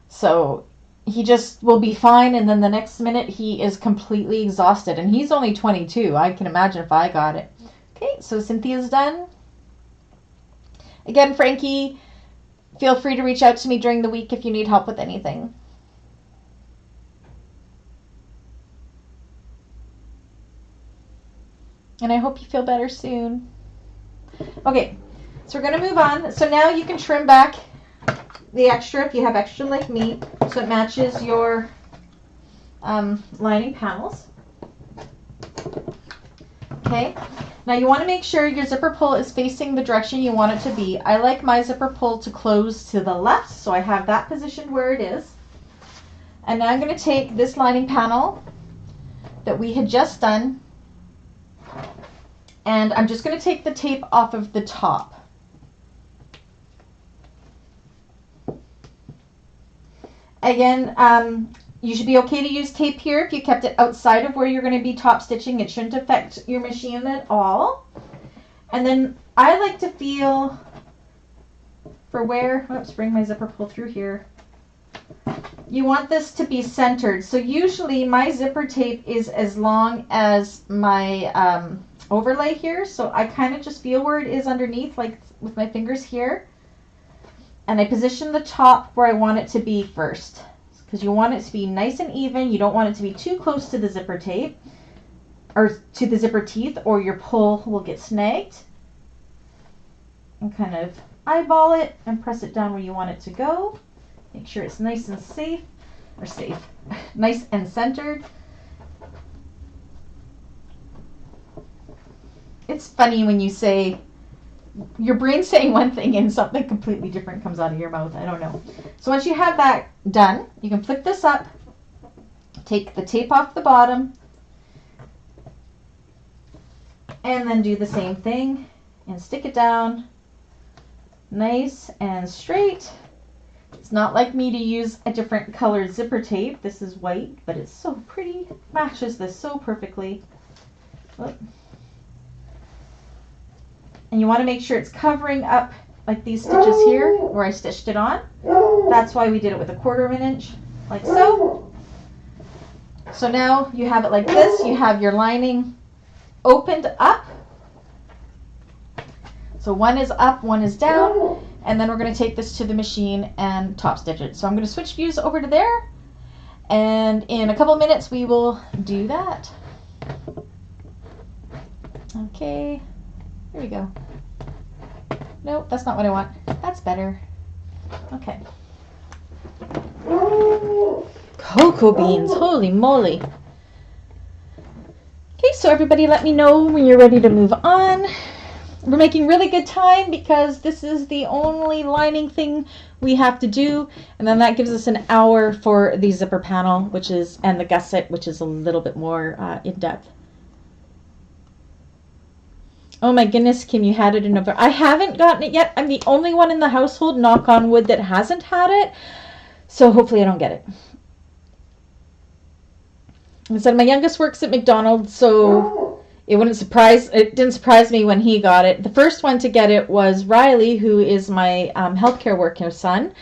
[SPEAKER 1] So he just will be fine, and then the next minute he is completely exhausted. And he's only 22. I can imagine if I got it. Okay, so Cynthia's done. Again, Frankie, feel free to reach out to me during the week if you need help with anything. And I hope you feel better soon. Okay, so we're going to move on. So now you can trim back the extra if you have extra like me, so it matches your lining panels. Okay, now you want to make sure your zipper pull is facing the direction you want it to be. I like my zipper pull to close to the left, so I have that positioned where it is. And now I'm going to take this lining panel that we had just done, and I'm just going to take the tape off of the top. Again, you should be okay to use tape here if you kept it outside of where you're going to be top stitching. It shouldn't affect your machine at all. And then I like to feel for where, oops, bring my zipper pull through here. You want this to be centered. So usually my zipper tape is as long as my overlay here, so I kind of just feel where it is underneath, like with my fingers here, and I position the top where I want it to be first, because you want it to be nice and even. You don't want it to be too close to the zipper tape or to the zipper teeth, or your pull will get snagged. And kind of eyeball it and press it down where you want it to go. Make sure it's nice and nice and centered. It's funny when you say, your brain's saying one thing and something completely different comes out of your mouth. I don't know. So once you have that done, you can flip this up, take the tape off the bottom, and then do the same thing and stick it down nice and straight. It's not like me to use a different colored zipper tape. This is white, but it's so pretty. Matches this so perfectly. Look. And you want to make sure it's covering up like these stitches here where I stitched it on. That's why we did it with 1/4 of an inch, like so. So now you have it like this. You have your lining opened up. So one is up, one is down, and then we're going to take this to the machine and top stitch it. So I'm going to switch views over to there, and in a couple of minutes we will do that. Okay. There we go. Nope, that's not what I want. That's better. Okay. Cocoa beans. Holy moly. Okay, so everybody let me know when you're ready to move on. We're making really good time because this is the only lining thing we have to do. And then that gives us an hour for the zipper panel, which is, and the gusset, which is a little bit more in depth. Oh my goodness, Kim, you had it in November. I haven't gotten it yet. I'm the only one in the household, knock on wood, that hasn't had it. So hopefully I don't get it. I said my youngest works at McDonald's, so it didn't surprise me when he got it. The first one to get it was Riley, who is my healthcare worker son.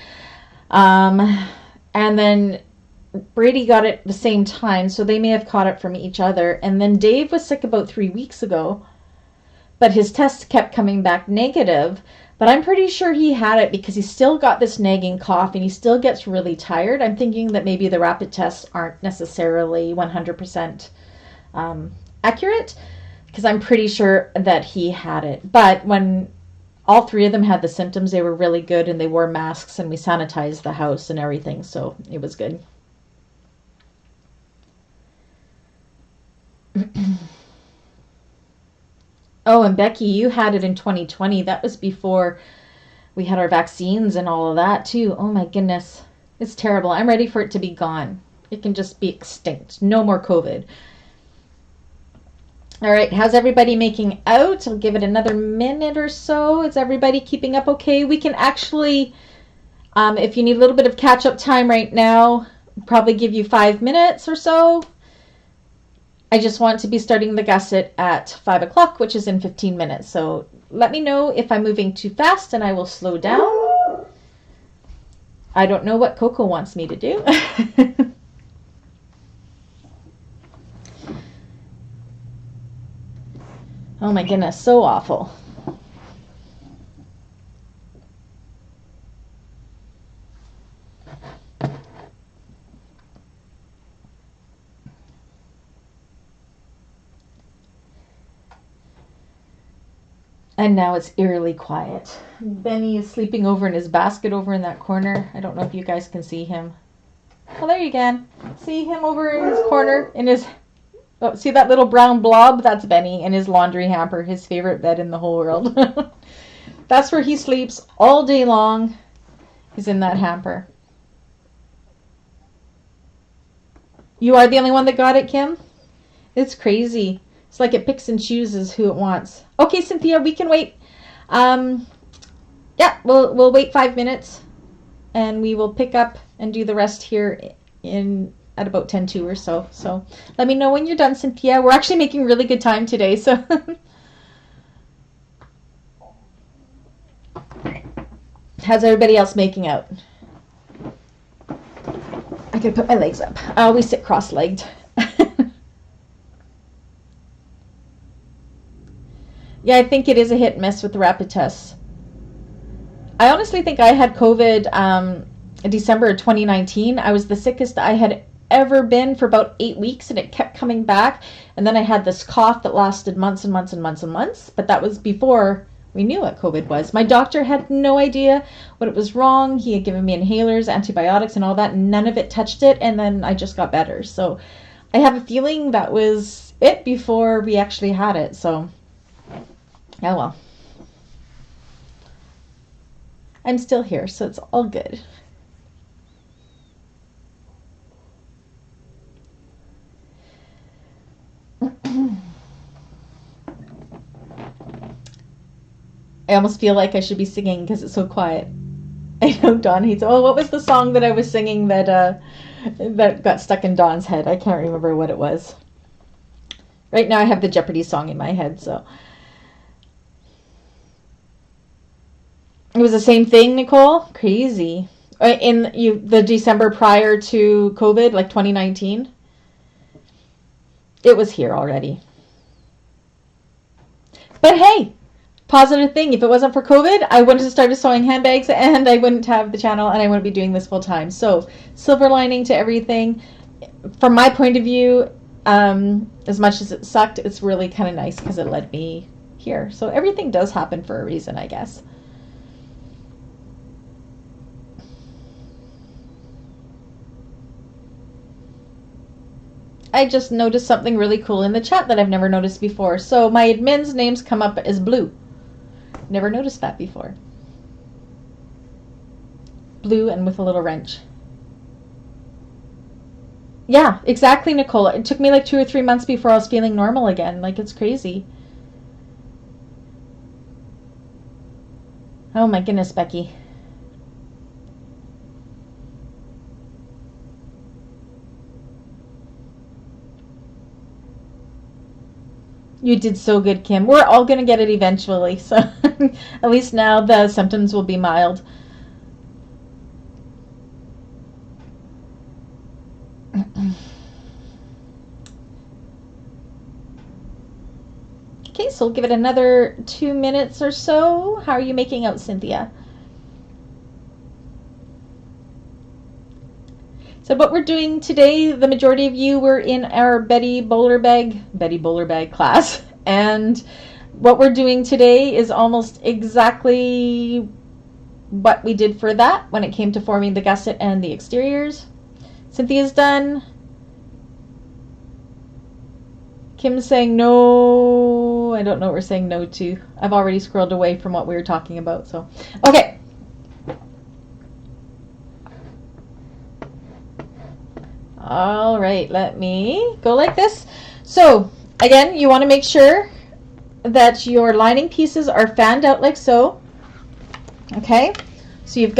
[SPEAKER 1] And then Brady got it at the same time, so they may have caught it from each other. And then Dave was sick about 3 weeks ago. But his test kept coming back negative, But I'm pretty sure he had it because he's still got this nagging cough and he still gets really tired. I'm thinking that maybe the rapid tests aren't necessarily 100% accurate, because I'm pretty sure that he had it. But when all three of them had the symptoms, they were really good, and they wore masks, and we sanitized the house and everything, so it was good. Oh, and Becky, you had it in 2020. That was before we had our vaccines and all of that too. Oh my goodness. It's terrible. I'm ready for it to be gone. It can just be extinct. No more COVID. All right, how's everybody making out? I'll give it another minute or so. Is everybody keeping up okay? We can actually, if you need a little bit of catch-up time right now, probably give you 5 minutes or so. I just want to be starting the gusset at 5 o'clock, which is in 15 minutes. So let me know if I'm moving too fast and I will slow down. I don't know what Coco wants me to do. Oh my goodness, so awful. And now it's eerily quiet. Benny is sleeping over in his basket over in that corner. I don't know if you guys can see him. Oh, there you can. See him over in his corner in his... Oh, see that little brown blob? That's Benny in his laundry hamper, his favorite bed in the whole world. That's where he sleeps all day long. He's in that hamper. You are the only one that got it, Kim? It's crazy. It's like it picks and chooses who it wants. Okay, Cynthia, we can wait. Yeah, we'll wait 5 minutes, and we will pick up and do the rest here at about 10:02 or so. So let me know when you're done, Cynthia. We're actually making really good time today. So how's everybody else making out? I could put my legs up. I always sit cross-legged. Yeah, I think it is a hit and miss with the rapid tests. I honestly think I had COVID in December of 2019. I was the sickest I had ever been for about 8 weeks, and it kept coming back. And then I had this cough that lasted months and months and months and months. But that was before we knew what COVID was. My doctor had no idea what it was wrong. He had given me inhalers, antibiotics, and all that. And none of it touched it. And then I just got better. So I have a feeling that was it before we actually had it. So, oh well. I'm still here, so it's all good. I almost feel like I should be singing because it's so quiet. I know Dawn hates. Oh, what was the song that I was singing that got stuck in Dawn's head? I can't remember what it was. Right now I have the Jeopardy song in my head, so. It was the same thing, Nicole? Crazy. In the December prior to COVID, like 2019? It was here already. But hey, positive thing. If it wasn't for COVID, I wouldn't have started sewing handbags, and I wouldn't have the channel, and I wouldn't be doing this full time. So, silver lining to everything. From my point of view, as much as it sucked, it's really kind of nice because it led me here. So everything does happen for a reason, I guess. I just noticed something really cool in the chat that I've never noticed before. So my admin's names come up as blue. Never noticed that before. Blue and with a little wrench. Yeah, exactly, Nicole. It took me like 2 or 3 months before I was feeling normal again. Like, it's crazy. Oh my goodness, Becky. You did so good, Kim. We're all going to get it eventually. So at least now the symptoms will be mild. Okay, so we'll give it another 2 minutes or so. How are you making out, Cynthia? So what we're doing today, the majority of you were in our Betty Bowler Bag class. And what we're doing today is almost exactly what we did for that when it came to forming the gusset and the exteriors. Cynthia's done. Kim's saying no. I don't know what we're saying no to. I've already scrolled away from what we were talking about. So, okay. All right, let me go like this. So, again, you want to make sure that your lining pieces are fanned out like so. Okay, so I've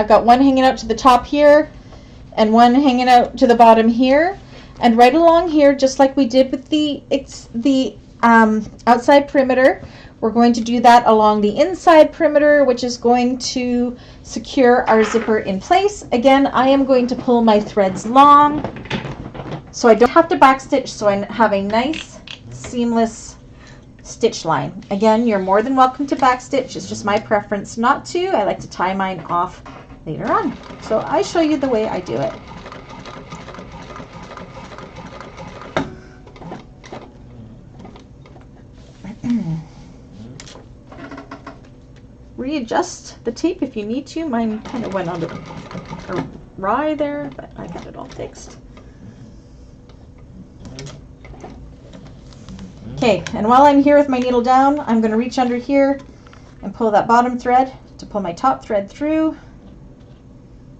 [SPEAKER 1] got one hanging out to the top here and one hanging out to the bottom here. And right along here, just like we did with the outside perimeter, we're going to do that along the inside perimeter, which is going to secure our zipper in place. Again, I am going to pull my threads long so I don't have to backstitch, so I have a nice seamless stitch line. Again, you're more than welcome to backstitch. It's just my preference not to. I like to tie mine off later on. So I show you the way I do it. Readjust the tape if you need to. Mine kind of went under awry there, but I got it all fixed. Okay, and while I'm here with my needle down, I'm going to reach under here and pull that bottom thread to pull my top thread through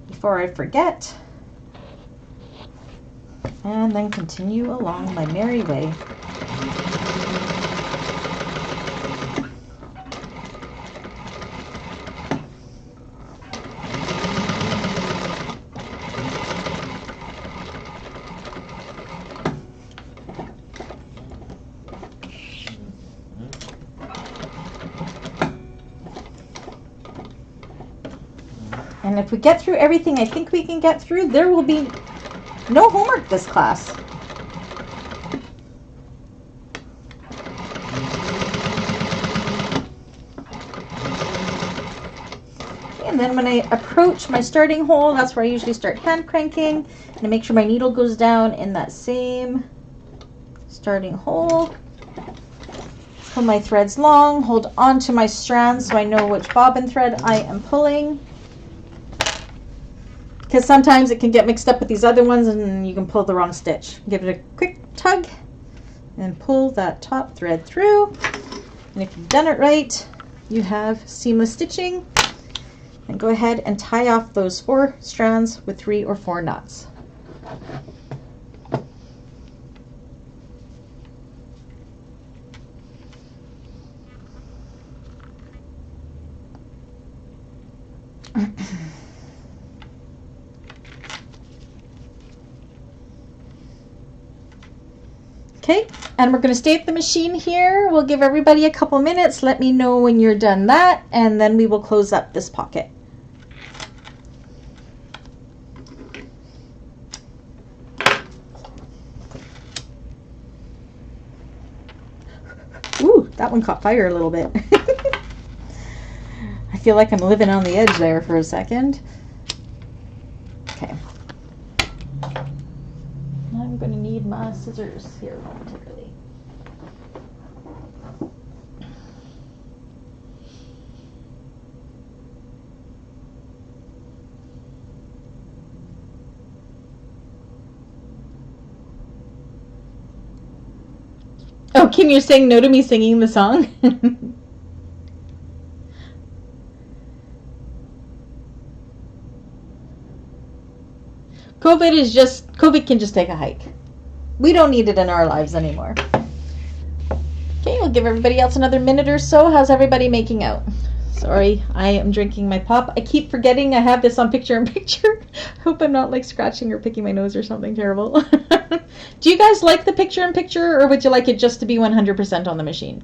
[SPEAKER 1] before I forget, and then continue along my merry way. And if we get through everything I think we can get through, there will be no homework this class. And then when I approach my starting hole, that's where I usually start hand cranking. And I make sure my needle goes down in that same starting hole. Pull my threads long, hold on to my strands so I know which bobbin thread I am pulling. Because sometimes it can get mixed up with these other ones and you can pull the wrong stitch. Give it a quick tug and pull that top thread through. And if you've done it right, you have seamless stitching. And go ahead and tie off those 4 strands with 3 or 4 knots. Okay, and we're going to stay at the machine here. We'll give everybody a couple minutes. Let me know when you're done that, and then we will close up this pocket. Ooh, that one caught fire a little bit. I feel like I'm living on the edge there for a second. Okay. I'm going to need my scissors here momentarily. Oh, Kim, you're saying no to me singing the song? COVID can just take a hike. We don't need it in our lives anymore. Okay, we'll give everybody else another minute or so. How's everybody making out? Sorry, I am drinking my pop. I keep forgetting I have this on picture-in-picture. Hope I'm not like scratching or picking my nose or something terrible. Do you guys like the picture-in-picture, or would you like it just to be 100% on the machine?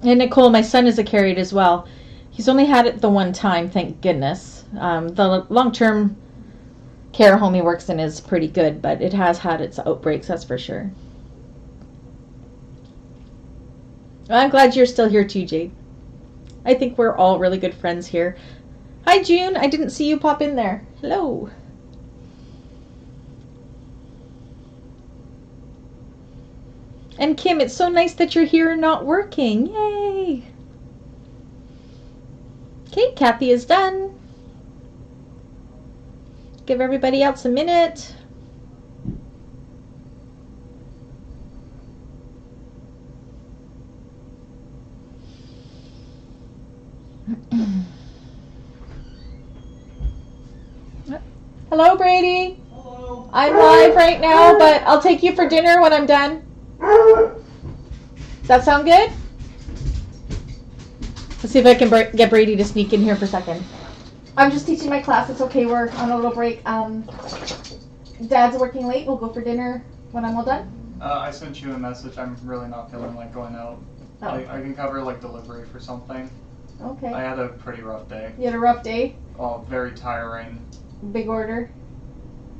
[SPEAKER 1] And Nicole, my son, is a carried as well. He's only had it the one time, thank goodness. The long-term care home he works in is pretty good, but it has had its outbreaks, that's for sure. Well, I'm glad you're still here too, Jade. I think we're all really good friends here. Hi, June. I didn't see you pop in there. Hello. And Kim, it's so nice that you're here and not working. Yay. Okay, Kathy is done. Give everybody else a minute. Hello, Brady.
[SPEAKER 2] Hello.
[SPEAKER 1] I'm live right now, but I'll take you for dinner when I'm done. Does that sound good? Let's see if I can get Brady to sneak in here for a second. I'm just teaching my class. It's okay. We're on a little break. Dad's working late. We'll go for dinner when I'm all done.
[SPEAKER 2] I sent you a message. I'm really not feeling like going out.
[SPEAKER 1] Oh.
[SPEAKER 2] I can cover like delivery for something.
[SPEAKER 1] Okay.
[SPEAKER 2] I had a pretty rough day.
[SPEAKER 1] You had a rough day?
[SPEAKER 2] Oh, very tiring.
[SPEAKER 1] Big order?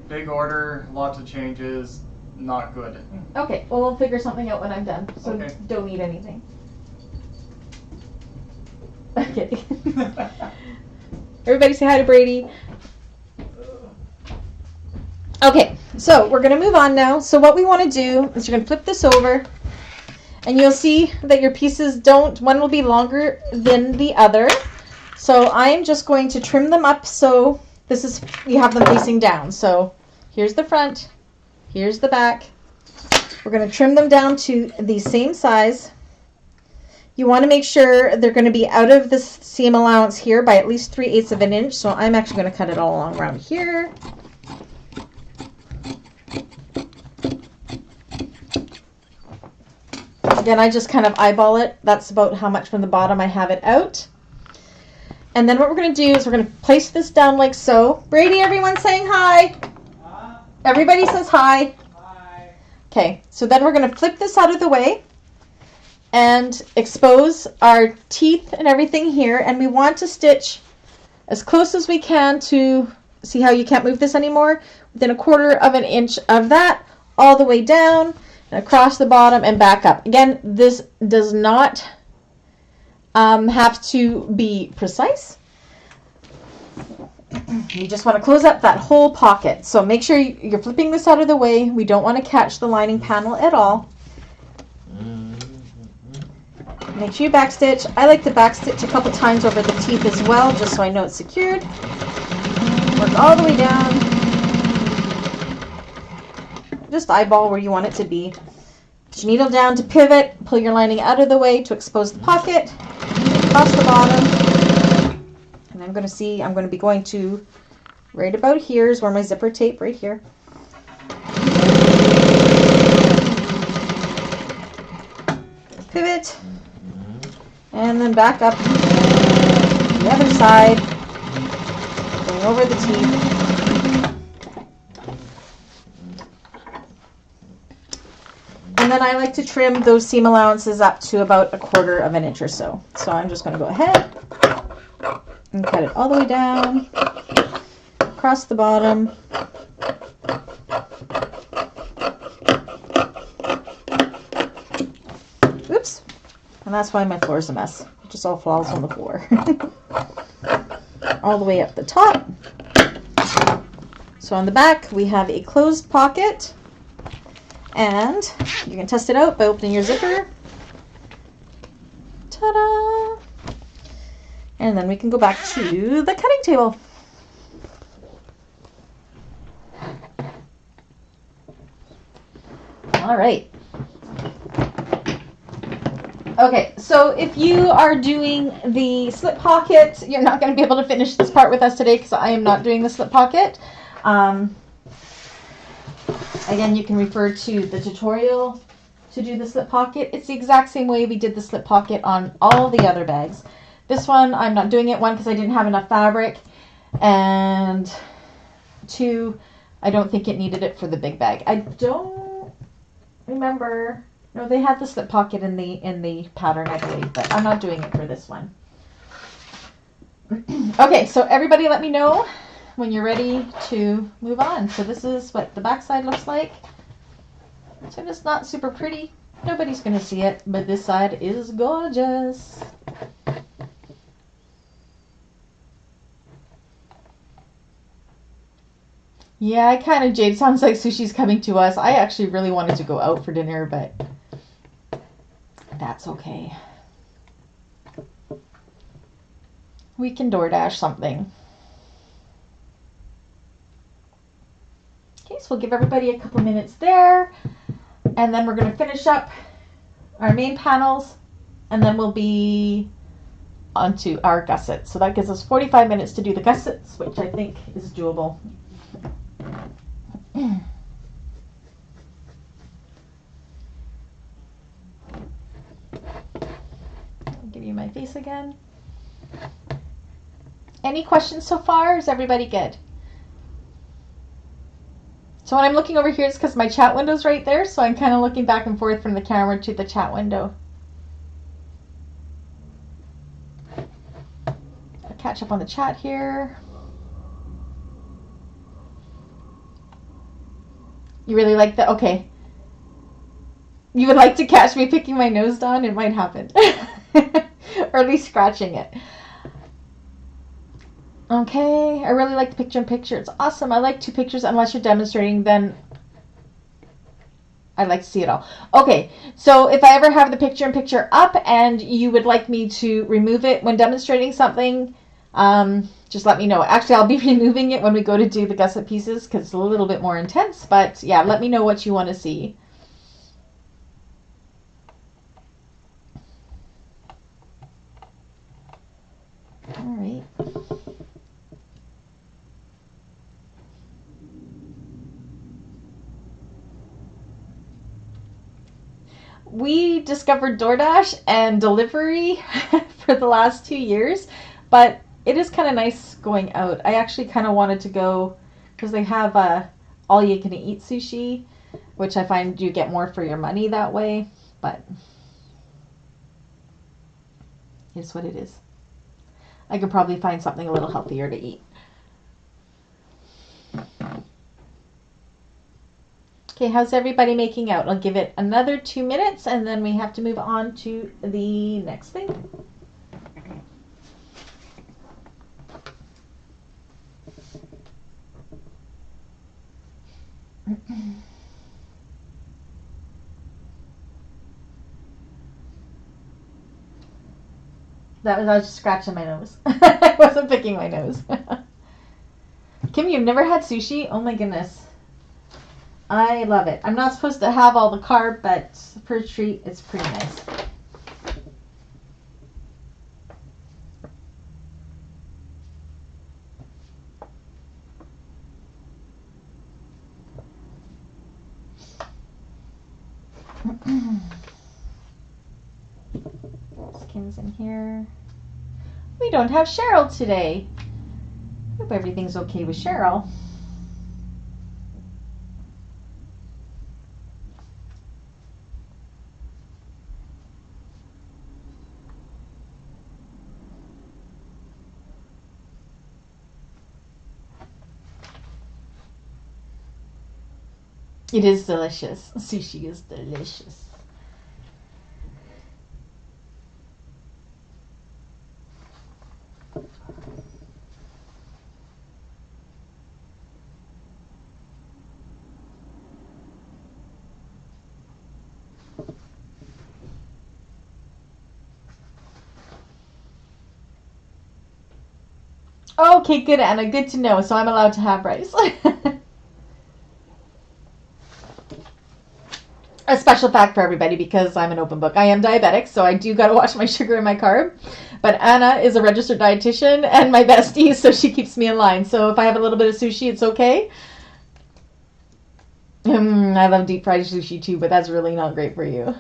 [SPEAKER 2] Big order, lots of changes, not good.
[SPEAKER 1] Okay, well, we'll figure something out when I'm done. So
[SPEAKER 2] Okay.
[SPEAKER 1] Don't eat anything. Okay. Everybody say hi to Brady. Okay, so we're going to move on now. So what we want to do is you're going to flip this over. And you'll see that your pieces one will be longer than the other. So I'm just going to trim them up so you have them facing down. So here's the front, here's the back. We're going to trim them down to the same size. You want to make sure they're going to be out of this seam allowance here by at least 3/8 of an inch. So I'm actually going to cut it all along around here. Again, I just kind of eyeball it. That's about how much from the bottom I have it out. And then what we're going to do is we're going to place this down like so. Brady, everyone's saying hi. Everybody says hi.
[SPEAKER 2] Hi.
[SPEAKER 1] Okay, so then we're going to flip this out of the way and expose our teeth and everything here. And we want to stitch as close as we can to, see how you can't move this anymore, within 1/4 of an inch of that, all the way down. Across the bottom and back up. Again, this does not have to be precise. You just want to close up that whole pocket. So make sure you're flipping this out of the way. We don't want to catch the lining panel at all. Make sure you backstitch. I like to backstitch a couple times over the teeth as well, just so I know it's secured. Work all the way down. Just eyeball where you want it to be. Put your needle down to pivot, pull your lining out of the way to expose the pocket, across the bottom. And I'm going to be going to right about here is where my zipper tape, right here. Pivot, and then back up the other side, going over the teeth. And then I like to trim those seam allowances up to about 1/4 of an inch or so. So I'm just going to go ahead and cut it all the way down, across the bottom. Oops. And that's why my floor is a mess. It just all falls on the floor. All the way up the top. So on the back, we have a closed pocket. And you can test it out by opening your zipper. Ta-da! And then we can go back to the cutting table. All right. Okay, so if you are doing the slip pocket, you're not going to be able to finish this part with us today because I am not doing the slip pocket. Again, you can refer to the tutorial to do the slip pocket. It's the exact same way we did the slip pocket on all the other bags. This one, I'm not doing it, one, because I didn't have enough fabric, and two, I don't think it needed it for the big bag. I don't remember No, they had the slip pocket in the pattern, I believe, but I'm not doing it for this one. Okay, so everybody let me know when you're ready to move on. So this is what the back side looks like. So it's not super pretty. Nobody's going to see it, but this side is gorgeous. Yeah, I kind of, Jade, sounds like sushi's coming to us. I actually really wanted to go out for dinner, but that's okay. We can DoorDash something. Okay, so we'll give everybody a couple minutes there, and then we're going to finish up our main panels, and then we'll be onto our gussets. So that gives us 45 minutes to do the gussets, which I think is doable. I'll give you my face again. Any questions so far? Is everybody good? So when I'm looking over here, it's because my chat window's right there, so I'm kind of looking back and forth from the camera to the chat window. I'll catch up on the chat here. You really like that? Okay. You would like to catch me picking my nose, Dawn? It might happen. Or at least scratching it. Okay, I really like the picture-in-picture. It's awesome. I like 2 pictures unless you're demonstrating, then I'd like to see it all. Okay, so if I ever have the picture-in-picture up and you would like me to remove it when demonstrating something, just let me know. Actually, I'll be removing it when we go to do the gusset pieces because it's a little bit more intense, but yeah, let me know what you want to see. All right. We discovered DoorDash and delivery for the last 2 years, but it is kind of nice going out. I actually kind of wanted to go because they have all you can eat sushi, which I find you get more for your money that way, but it's what it is. I could probably find something a little healthier to eat. Okay, how's everybody making out? I'll give it another 2 minutes and then we have to move on to the next thing. I was just scratching my nose. I wasn't picking my nose. Kim, you've never had sushi? Oh my goodness. I love it. I'm not supposed to have all the carb, but for a treat, it's pretty nice. Kim's in here. We don't have Cheryl today. Hope everything's okay with Cheryl. It is delicious. Sushi is delicious. Okay, good, Anna. Good to know. So I'm allowed to have rice. A special fact for everybody because I'm an open book. I am diabetic, so I do got to watch my sugar and my carb. But Anna is a registered dietitian and my bestie, so she keeps me in line. So if I have a little bit of sushi, it's okay. I love deep fried sushi too, but that's really not great for you.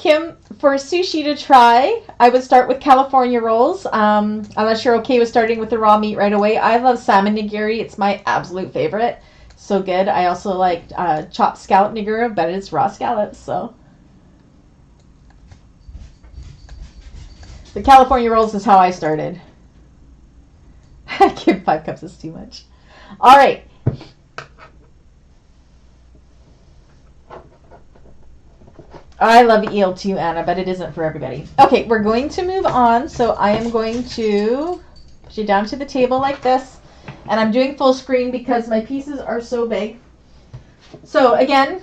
[SPEAKER 1] Kim, for sushi to try, I would start with California rolls. Unless you're okay with starting with the raw meat right away. I love salmon nigiri. It's my absolute favorite. So good. I also like chopped scallop nigiri, but it's raw scallops. So the California rolls is how I started. Kim, 5 cups is too much. All right. I love eel too, Anna, but it isn't for everybody. Okay, we're going to move on. So I am going to push you down to the table like this. And I'm doing full screen because my pieces are so big. So again,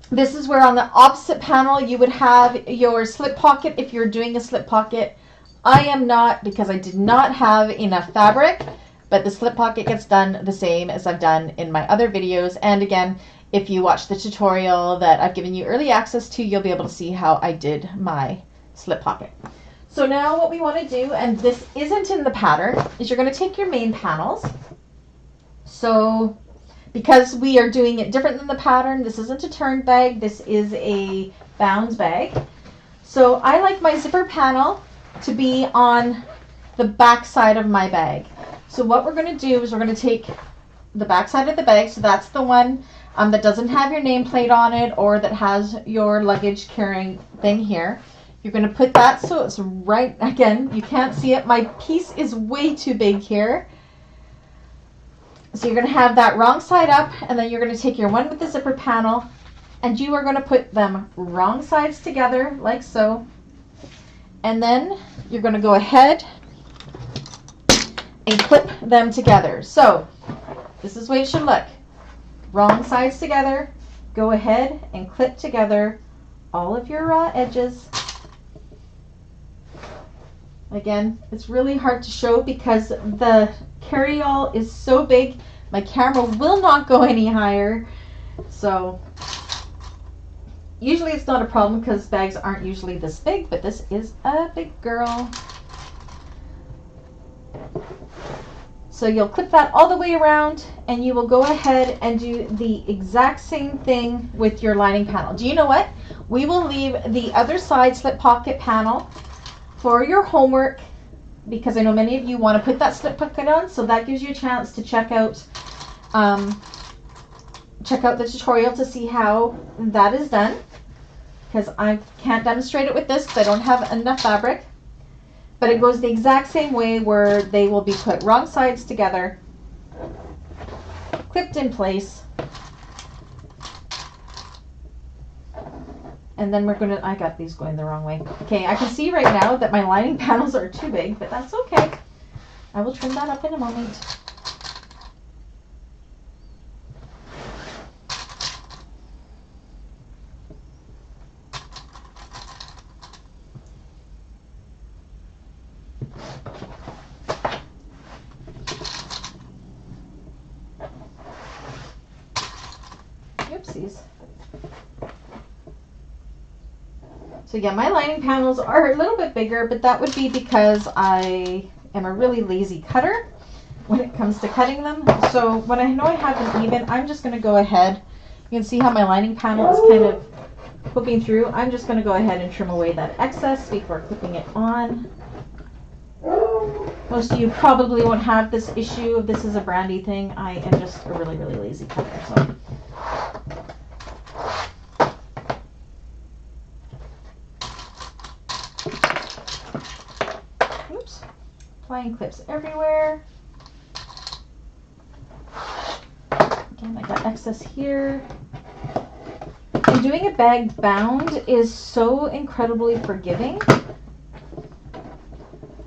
[SPEAKER 1] this is where on the opposite panel you would have your slip pocket if you're doing a slip pocket. I am not, because I did not have enough fabric, but the slip pocket gets done the same as I've done in my other videos. And again, if you watch the tutorial that I've given you early access to, you'll be able to see how I did my slip pocket. So now what we want to do, and this isn't in the pattern, is you're going to take your main panels. So because we are doing it different than the pattern, this isn't a turned bag, this is a bounds bag. So I like my zipper panel to be on the back side of my bag. So what we're going to do is we're going to take the back side of the bag, so that's the one that doesn't have your nameplate on it or that has your luggage carrying thing here. You're going to put that so it's right, again, you can't see it. My piece is way too big here. So you're going to have that wrong side up, and then you're going to take your one with the zipper panel, and you are going to put them wrong sides together like so. And then you're going to go ahead and clip them together. So this is the way it should look. Wrong sides together. Go ahead and clip together all of your raw edges. Again, it's really hard to show because the carry-all is so big. My camera will not go any higher. So usually it's not a problem because bags aren't usually this big, but this is a big girl. So you'll clip that all the way around, and you will go ahead and do the exact same thing with your lining panel. Do you know what? We will leave the other side slip pocket panel for your homework, because I know many of you want to put that slip pocket on, so that gives you a chance to check out the tutorial to see how that is done, because I can't demonstrate it with this because I don't have enough fabric. But it goes the exact same way, where they will be put wrong sides together, clipped in place, and then we're gonna, I got these going the wrong way. Okay, I can see right now that my lining panels are too big, but that's okay. I will trim that up in a moment. Oopsies. So yeah, my lining panels are a little bit bigger, but that would be because I am a really lazy cutter when it comes to cutting them. So when I know I have them even, I'm just going to go ahead. You can see how my lining panel is kind of poking through. I'm just going to go ahead and trim away that excess before clipping it on. Most of you probably won't have this issue if this is a Brandy thing. I am just a really, really lazy cutter. So. Oops. Applying clips everywhere. Again, I got excess here. And doing a bag bound is so incredibly forgiving.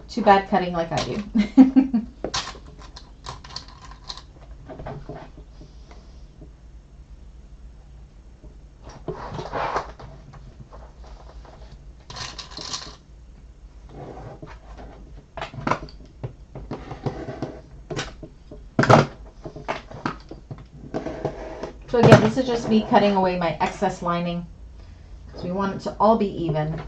[SPEAKER 1] Too bad cutting like I do. So again, this is just me cutting away my excess lining, because we want it to all be even.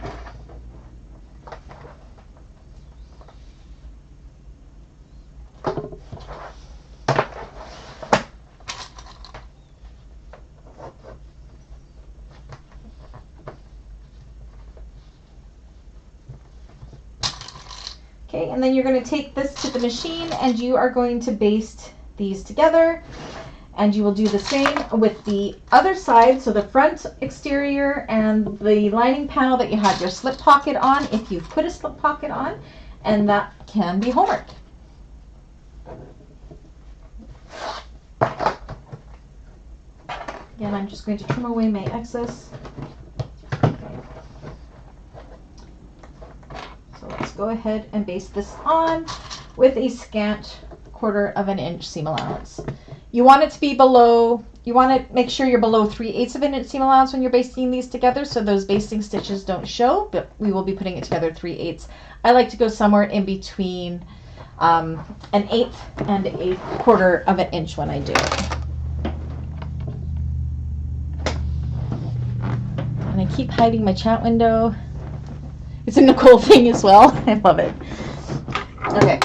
[SPEAKER 1] Okay, and then you're going to take this to the machine and you are going to baste these together. And you will do the same with the other side, so the front exterior and the lining panel that you have your slip pocket on, if you've put a slip pocket on, and that can be homework. Again, I'm just going to trim away my excess. Okay. So let's go ahead and baste this on with a scant 1/4 inch seam allowance. You want it to be below, you want to make sure you're below 3/8 of an inch seam allowance when you're basting these together so those basting stitches don't show, but we will be putting it together 3/8. I like to go somewhere in between 1/8 and 1/4 inch when I do it. And I keep hiding my chat window. It's a Nicole thing as well. I love it. Okay.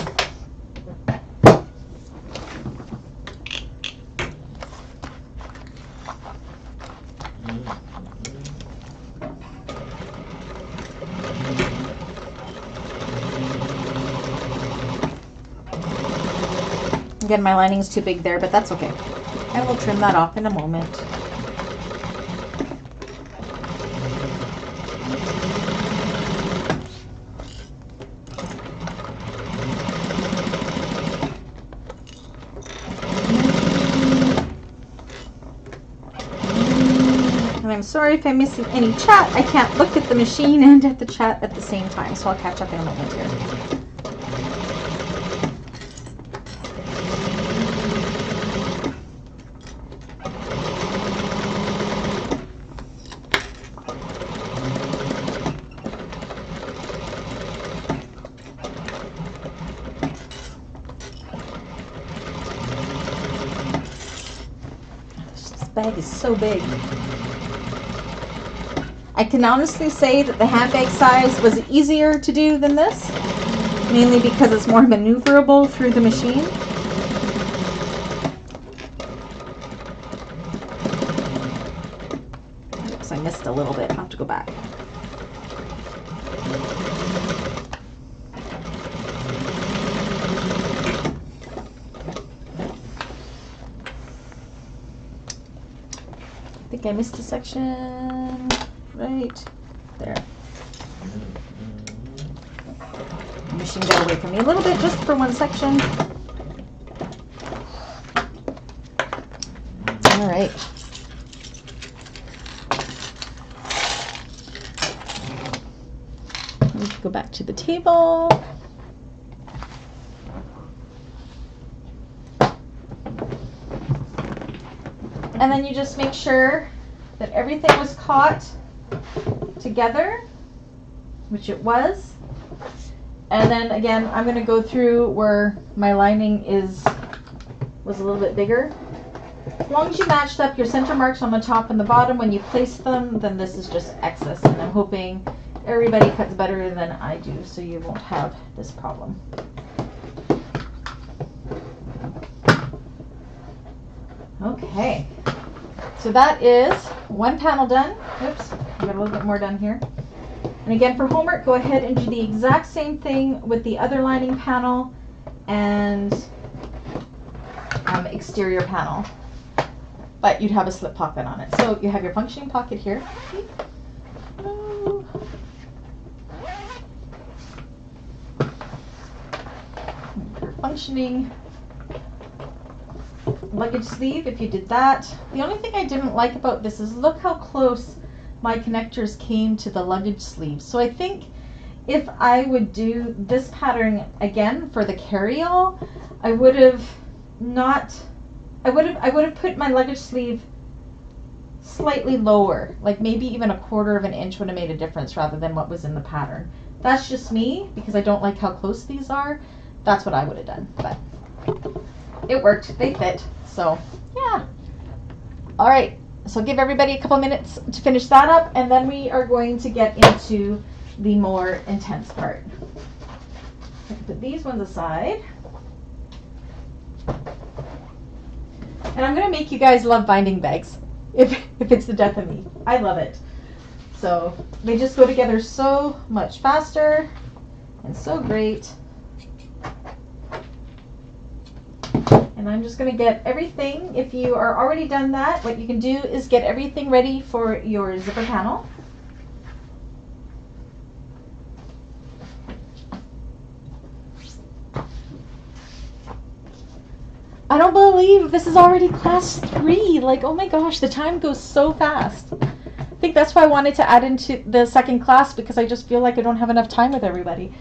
[SPEAKER 1] Again, my lining's too big there, but that's okay. I will trim that off in a moment. And I'm sorry if I'm missing any chat. I can't look at the machine and at the chat at the same time, so I'll catch up in a moment here. Bag is so big. I can honestly say that the handbag size was easier to do than this, mainly because it's more maneuverable through the machine. Oops, I missed a little bit. I'll have to go back. I think I missed a section right there. The machine got away from me a little bit just for one section. All right. Let me go back to the table. And then you just make sure that everything was caught together, which it was. And then again, I'm going to go through where my lining was a little bit bigger. As long as you matched up your center marks on the top and the bottom when you place them, then this is just excess. And I'm hoping everybody cuts better than I do, so you won't have this problem. Okay. So that is one panel done. Oops, I got a little bit more done here. And again, for homework, go ahead and do the exact same thing with the other lining panel and exterior panel. But you'd have a slip pocket on it. So you have your functioning pocket here. Your functioning luggage sleeve if you did that. The only thing I didn't like about this is look how close my connectors came to the luggage sleeve. So I think if I would do this pattern again for the carry-all, I would have put my luggage sleeve slightly lower, like maybe even 1/4 inch would have made a difference rather than what was in the pattern. That's just me because I don't like how close these are. That's what I would have done, but it worked. They fit. So yeah. All right. So give everybody a couple minutes to finish that up, and then we are going to get into the more intense part. Put these ones aside. And I'm going to make you guys love binding bags, if it's the death of me. I love it. So they just go together so much faster and so great. And I'm just going to get everything. If you are already done that, what you can do is get everything ready for your zipper panel. I don't believe this is already class 3. Like, oh my gosh, the time goes so fast. I think that's why I wanted to add into the second class, because I just feel like I don't have enough time with everybody.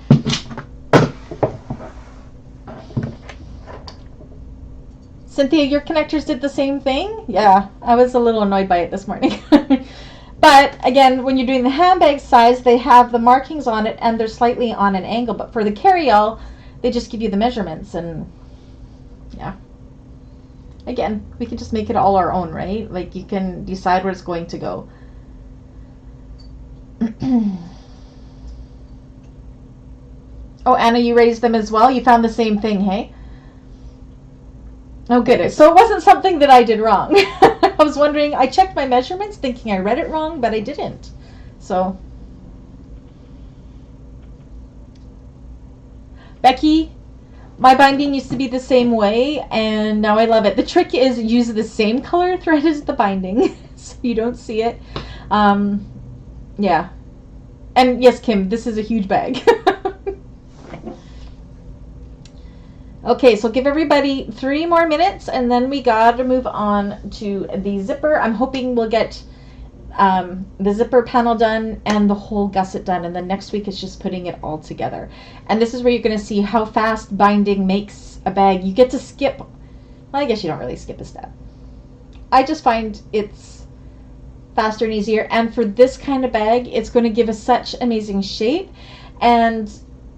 [SPEAKER 1] Cynthia, your connectors did the same thing? Yeah, I was a little annoyed by it this morning. But again, when you're doing the handbag size, they have the markings on it and they're slightly on an angle. But for the carry-all, they just give you the measurements. And yeah. Again, we can just make it all our own, right? Like, you can decide where it's going to go. Oh, Anna, you raised them as well? You found the same thing, hey? Oh, goodness. So it wasn't something that I did wrong. I was wondering, I checked my measurements thinking I read it wrong, but I didn't. So, Becky, my binding used to be the same way, and now I love it. The trick is use the same color thread as the binding, so you don't see it. Yeah. And yes, Kim, this is a huge bag. Okay, so give everybody 3 more minutes, and then we gotta move on to the zipper. I'm hoping we'll get the zipper panel done and the whole gusset done, and then next week is just putting it all together. And this is where you're gonna see how fast binding makes a bag. You get to skip, well, I guess you don't really skip a step. I just find it's faster and easier, and for this kind of bag, it's gonna give us such amazing shape. And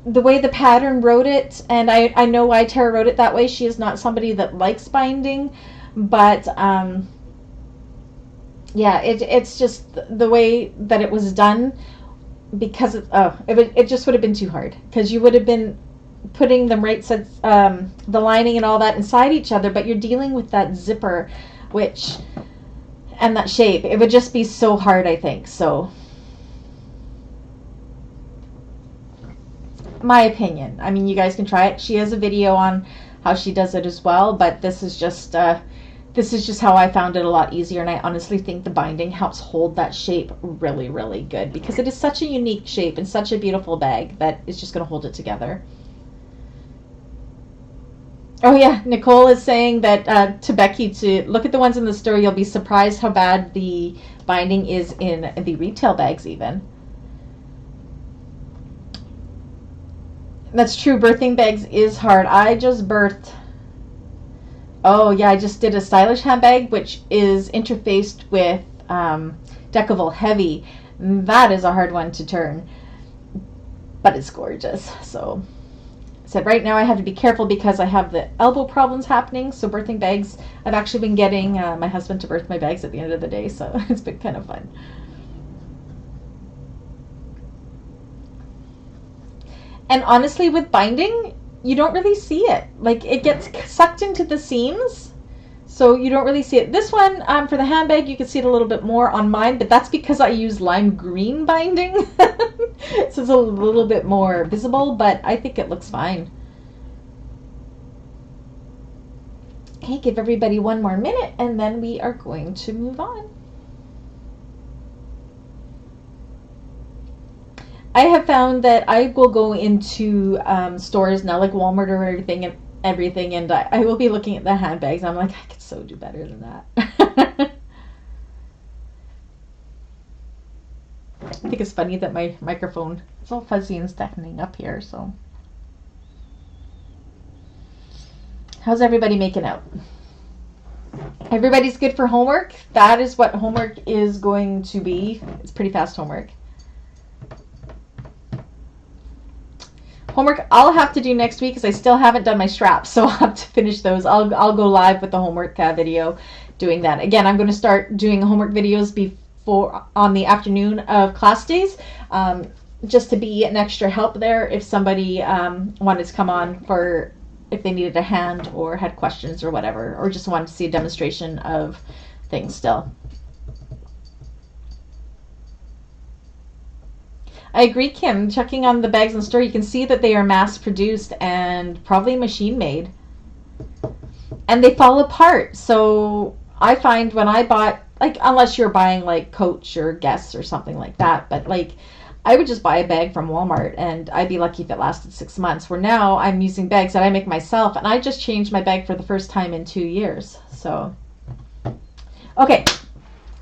[SPEAKER 1] the way the pattern wrote it, and I know why Tara wrote it that way. She is not somebody that likes binding, but yeah, it's just the way that it was done, because it just would have been too hard, because you would have been putting them right sides, the lining and all that inside each other, but you're dealing with that zipper, and that shape. It would just be so hard, I think. So, my opinion. I mean, you guys can try it. She has a video on how she does it as well, but this is just how I found it a lot easier, and I honestly think the binding helps hold that shape really, really good, because it is such a unique shape and such a beautiful bag that is just going to hold it together. Oh yeah, Nicole is saying that to Becky to look at the ones in the store. You'll be surprised how bad the binding is in the retail bags even. That's true. Birthing bags is hard. I just birthed. Oh yeah, I just did a stylish handbag, which is interfaced with Decavol Heavy. That is a hard one to turn, but it's gorgeous. So, I said right now I have to be careful because I have the elbow problems happening. So birthing bags, I've actually been getting my husband to birth my bags at the end of the day. So it's been kind of fun. And honestly, with binding, you don't really see it. Like, it gets sucked into the seams, so you don't really see it. This one, for the handbag, you can see it a little bit more on mine, but that's because I use lime green binding. So it's a little bit more visible, but I think it looks fine. Okay, give everybody 1 more minute, and then we are going to move on. I have found that I will go into stores now, like Walmart or everything, and I will be looking at the handbags. I'm like, I could so do better than that. I think it's funny that my microphone is all fuzzy and standing up here. So, how's everybody making out? Everybody's good for homework? That is what homework is going to be. It's pretty fast homework. Homework I'll have to do next week because I still haven't done my straps, so I'll have to finish those. I'll go live with the homework video doing that. Again, I'm going to start doing homework videos before on the afternoon of class days, just to be an extra help there if somebody wanted to come on for if they needed a hand or had questions or whatever, or just wanted to see a demonstration of things still. I agree, Kim. Checking on the bags in the store, you can see that they are mass produced and probably machine made. and they fall apart. So I find when I bought, like, unless you're buying like Coach or Guess or something like that, but like I would just buy a bag from Walmart and I'd be lucky if it lasted 6 months. Where now I'm using bags that I make myself, and I just changed my bag for the first time in 2 years. So, okay,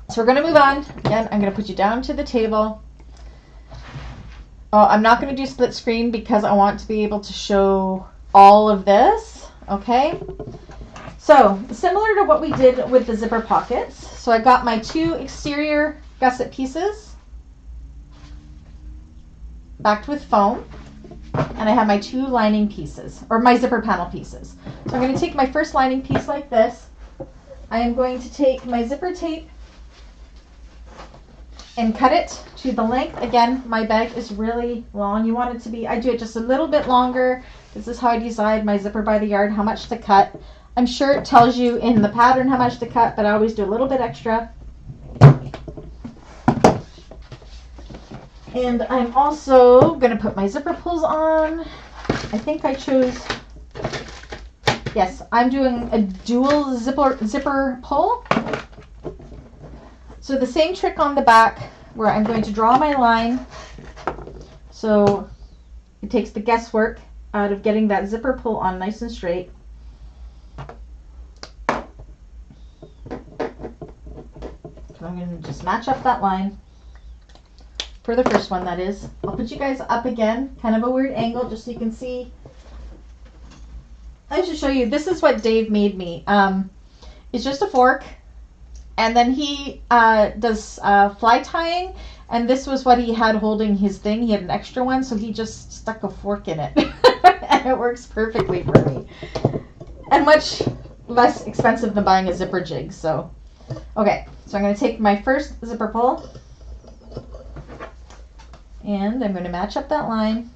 [SPEAKER 1] so we're going to move on. Again, I'm going to put you down to the table. Oh, I'm not going to do split screen because I want to be able to show all of this, okay? So, similar to what we did with the zipper pockets. So I got my 2 exterior gusset pieces backed with foam, and I have my 2 lining pieces, or my zipper panel pieces. So I'm going to take my first lining piece like this. I am going to take my zipper tape and cut it to the length. Again, my bag is really long. You want it to be, I do it just a little bit longer. This is how I decide my zipper by the yard, how much to cut. I'm sure it tells you in the pattern how much to cut, but I always do a little bit extra. And I'm also going to put my zipper pulls on. I think I chose, yes, I'm doing a dual zipper pull. So the same trick on the back, where I'm going to draw my line. So it takes the guesswork out of getting that zipper pull on nice and straight. So I'm going to just match up that line. For the first one, that is. I'll put you guys up again, kind of a weird angle, just so you can see. I should show you. This is what Dave made me. It's just a fork, and then he does fly tying, and this was what he had holding his thing. He had an extra one, so he just stuck a fork in it, and it works perfectly for me. And much less expensive than buying a zipper jig. So, okay, so I'm going to take my first zipper pull. And I'm going to match up that line.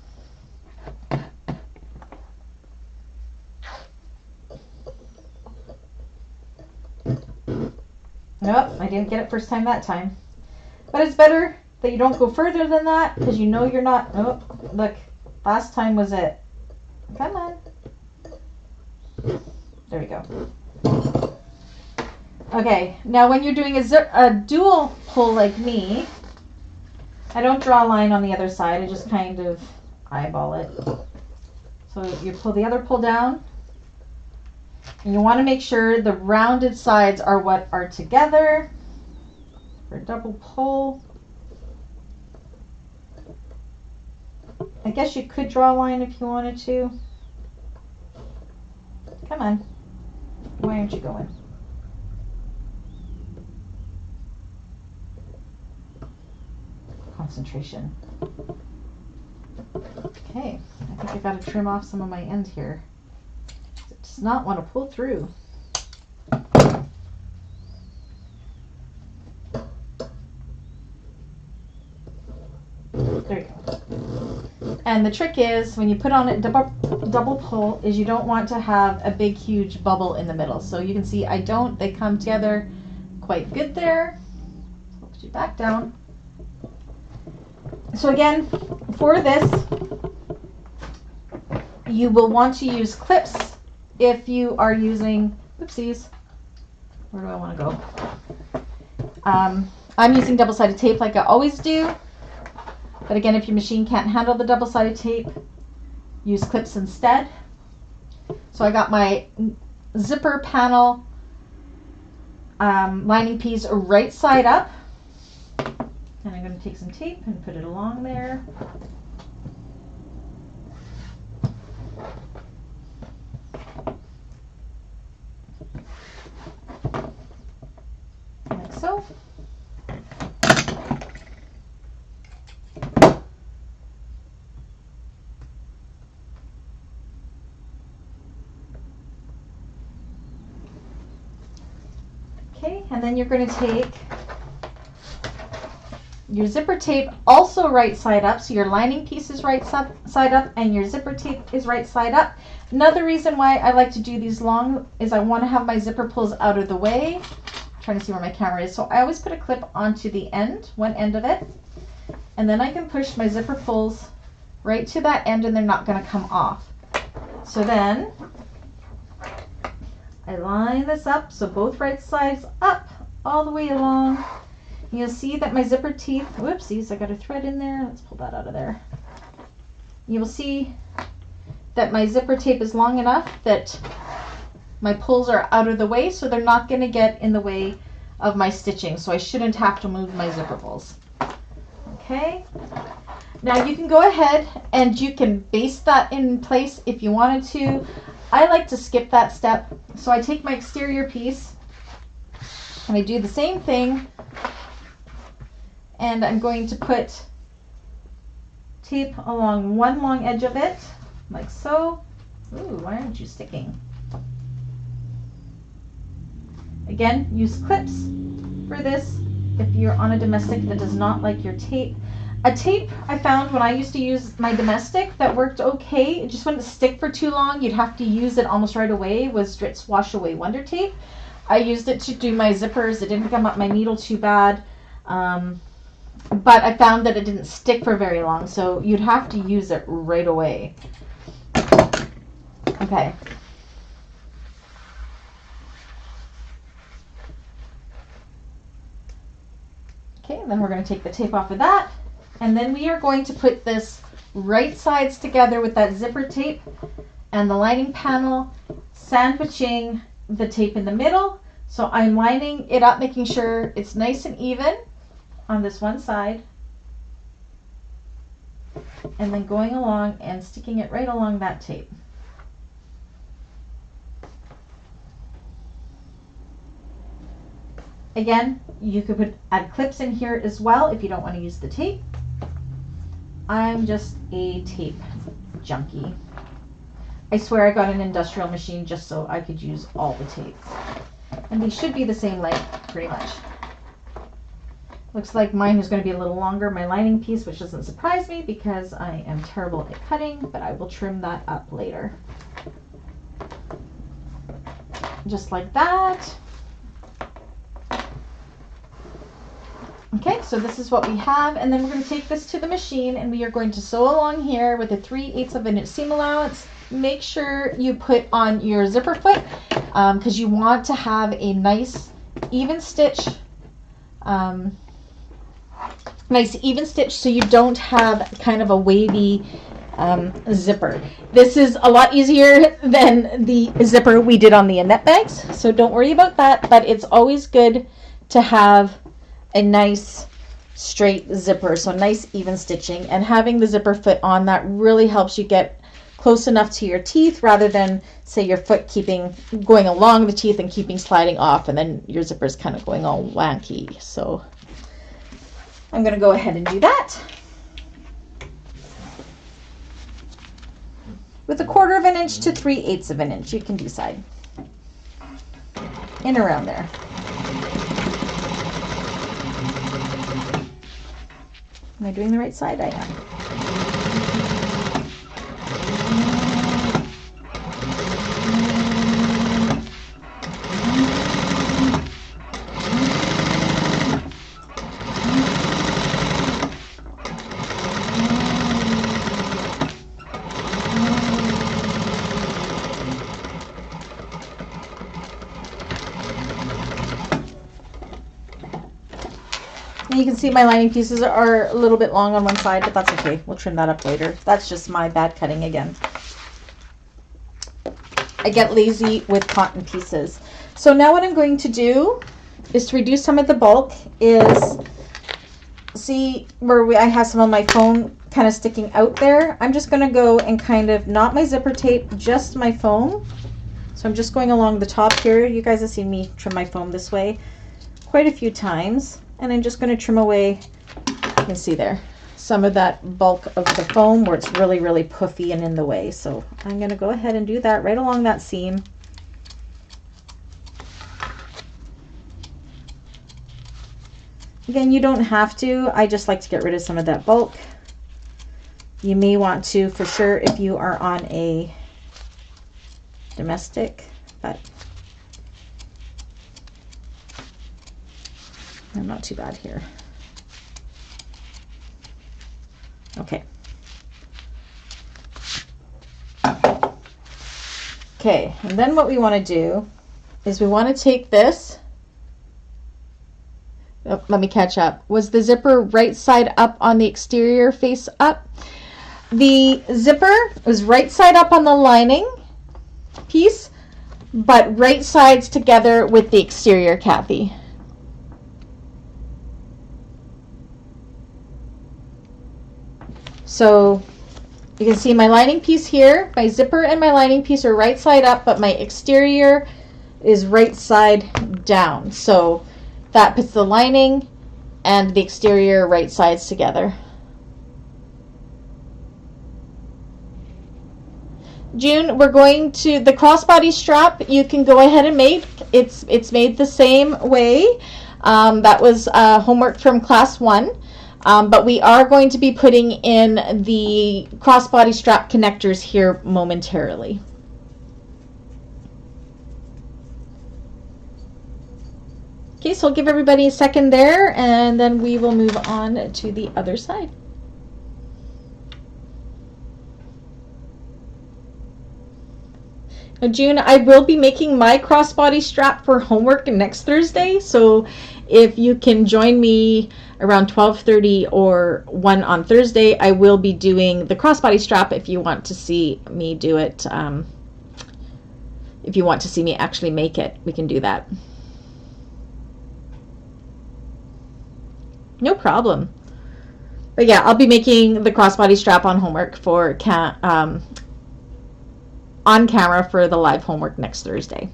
[SPEAKER 1] Nope, I didn't get it first time that time. But it's better that you don't go further than that, because you know you're not, oh, look, last time was it. Come on. There we go. Okay, now when you're doing a dual pull like me, I don't draw a line on the other side, I just kind of eyeball it. So you pull the other pull down, and you want to make sure the rounded sides are what are together for a double pull. I guess you could draw a line if you wanted to. Come on, why aren't you going? Concentration. Okay, I think I've got to trim off some of my end here. It does not want to pull through. There you go. And the trick is, when you put on it double pull, is you don't want to have a big huge bubble in the middle. So you can see I don't, they come together quite good there. I'll put you back down. So again, for this, you will want to use clips if you are using, oopsies, where do I want to go? I'm using double-sided tape like I always do, but again, if your machine can't handle the double-sided tape, use clips instead. So I got my zipper panel lining piece right side up. And I'm going to take some tape and put it along there. Like so. Okay, and then you're going to take your zipper tape also right side up, so your lining piece is right side up and your zipper tape is right side up. Another reason why I like to do these long is I want to have my zipper pulls out of the way. I'm trying to see where my camera is. So I always put a clip onto the end, one end of it, and then I can push my zipper pulls right to that end and they're not going to come off. So then I line this up so both right sides up all the way along. You'll see that my zipper teeth, whoopsies, I got a thread in there. Let's pull that out of there. You will see that my zipper tape is long enough that my pulls are out of the way, so they're not going to get in the way of my stitching, so I shouldn't have to move my zipper pulls. Okay, now you can go ahead and you can baste that in place if you wanted to. I like to skip that step, so I take my exterior piece and I do the same thing, and I'm going to put tape along one long edge of it, like so. Ooh, why aren't you sticking? Again, use clips for this if you're on a domestic that does not like your tape. A tape I found when I used to use my domestic that worked okay, it just wouldn't stick for too long, you'd have to use it almost right away, was Dritz Wash Away Wonder Tape. I used it to do my zippers. It didn't come up my needle too bad, but I found that it didn't stick for very long, so you'd have to use it right away. Okay. Okay, and then we're going to take the tape off of that, and then we are going to put this right sides together with that zipper tape and the lining panel, sandwiching the tape in the middle. So I'm lining it up, making sure it's nice and even on this one side, and then going along and sticking it right along that tape. Again, you could add clips in here as well if you don't want to use the tape. I'm just a tape junkie. I swear I got an industrial machine just so I could use all the tape. And these should be the same length, pretty much. Looks like mine is going to be a little longer, my lining piece, which doesn't surprise me because I am terrible at cutting, but I will trim that up later. Just like that. Okay, so this is what we have, and then we're going to take this to the machine and we are going to sew along here with a 3/8 of an inch seam allowance. Make sure you put on your zipper foot because you want to have a nice even stitch, so you don't have kind of a wavy zipper. This is a lot easier than the zipper we did on the Annette bags, so don't worry about that, but it's always good to have a nice straight zipper, so nice even stitching, and having the zipper foot on that really helps you get close enough to your teeth rather than say your foot going along the teeth and keeping sliding off, and then your zipper is kind of going all wanky. So I'm going to go ahead and do that with a 1/4 of an inch to 3/8 of an inch. You can decide in around there. Am I doing the right side? I am. You can see my lining pieces are a little bit long on one side, but that's okay. We'll trim that up later. That's just my bad cutting again. I get lazy with cotton pieces. So now what I'm going to do is to reduce some of the bulk is, see where I have some of my foam kind of sticking out there? I'm just going to go and kind of, not my zipper tape, just my foam. So I'm just going along the top here. You guys have seen me trim my foam this way quite a few times. And I'm just going to trim away, you can see there, some of that bulk of the foam where it's really, really puffy and in the way. So I'm going to go ahead and do that right along that seam. Again, you don't have to. I just like to get rid of some of that bulk. You may want to for sure if you are on a domestic, but I'm not too bad here. Okay. Okay, and then what we want to do is we want to take this. Oh, let me catch up. Was the zipper right side up on the exterior, face up? The zipper was right side up on the lining piece, but right sides together with the exterior, Kathy. So you can see my lining piece here, my zipper and my lining piece are right side up, but my exterior is right side down. So that puts the lining and the exterior right sides together. June, we're going to the crossbody strap. You can go ahead and make it's made the same way. That was homework from class 1, but we are going to be putting in the crossbody strap connectors here momentarily. Okay, so I'll give everybody a second there, and then we will move on to the other side. Now, June, I will be making my crossbody strap for homework next Thursday, so if you can join me around 12:30 or 1 on Thursday, I will be doing the crossbody strap if you want to see me do it. If you want to see me actually make it, we can do that. No problem. But yeah, I'll be making the crossbody strap on homework for on camera for the live homework next Thursday.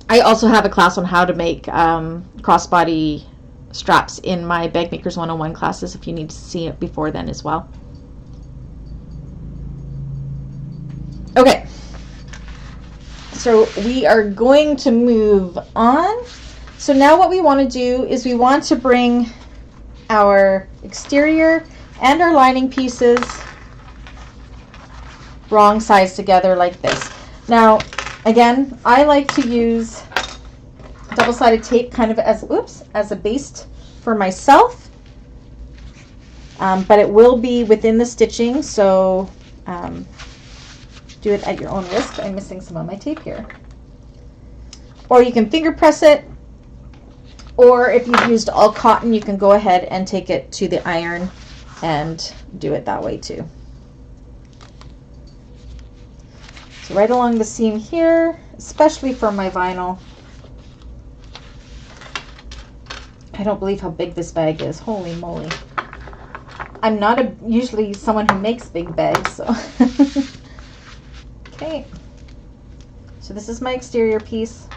[SPEAKER 1] I also have a class on how to make crossbody straps in my Bagmakers 101 classes if you need to see it before then as well. Okay, so we are going to move on. So now what we want to do is we want to bring our exterior and our lining pieces wrong sides together like this. Now, again, I like to use double-sided tape kind of as a base for myself, but it will be within the stitching, so do it at your own risk. I'm missing some of my tape here. Or you can finger press it, or if you've used all cotton, you can go ahead and take it to the iron and do it that way too. So right along the seam here, especially for my vinyl. I don't believe how big this bag is. Holy moly. I'm not usually someone who makes big bags, so. Okay. So this is my exterior piece.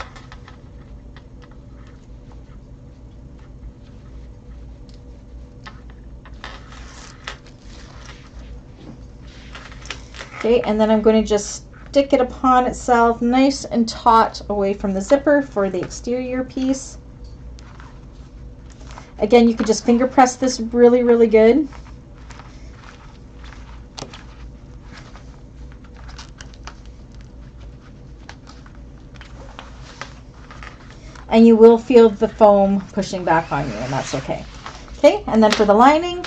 [SPEAKER 1] Okay, and then I'm going to just stick it upon itself nice and taut away from the zipper for the exterior piece. Again, you could just finger press this really, really good. And you will feel the foam pushing back on you, and that's okay. Okay, and then for the lining,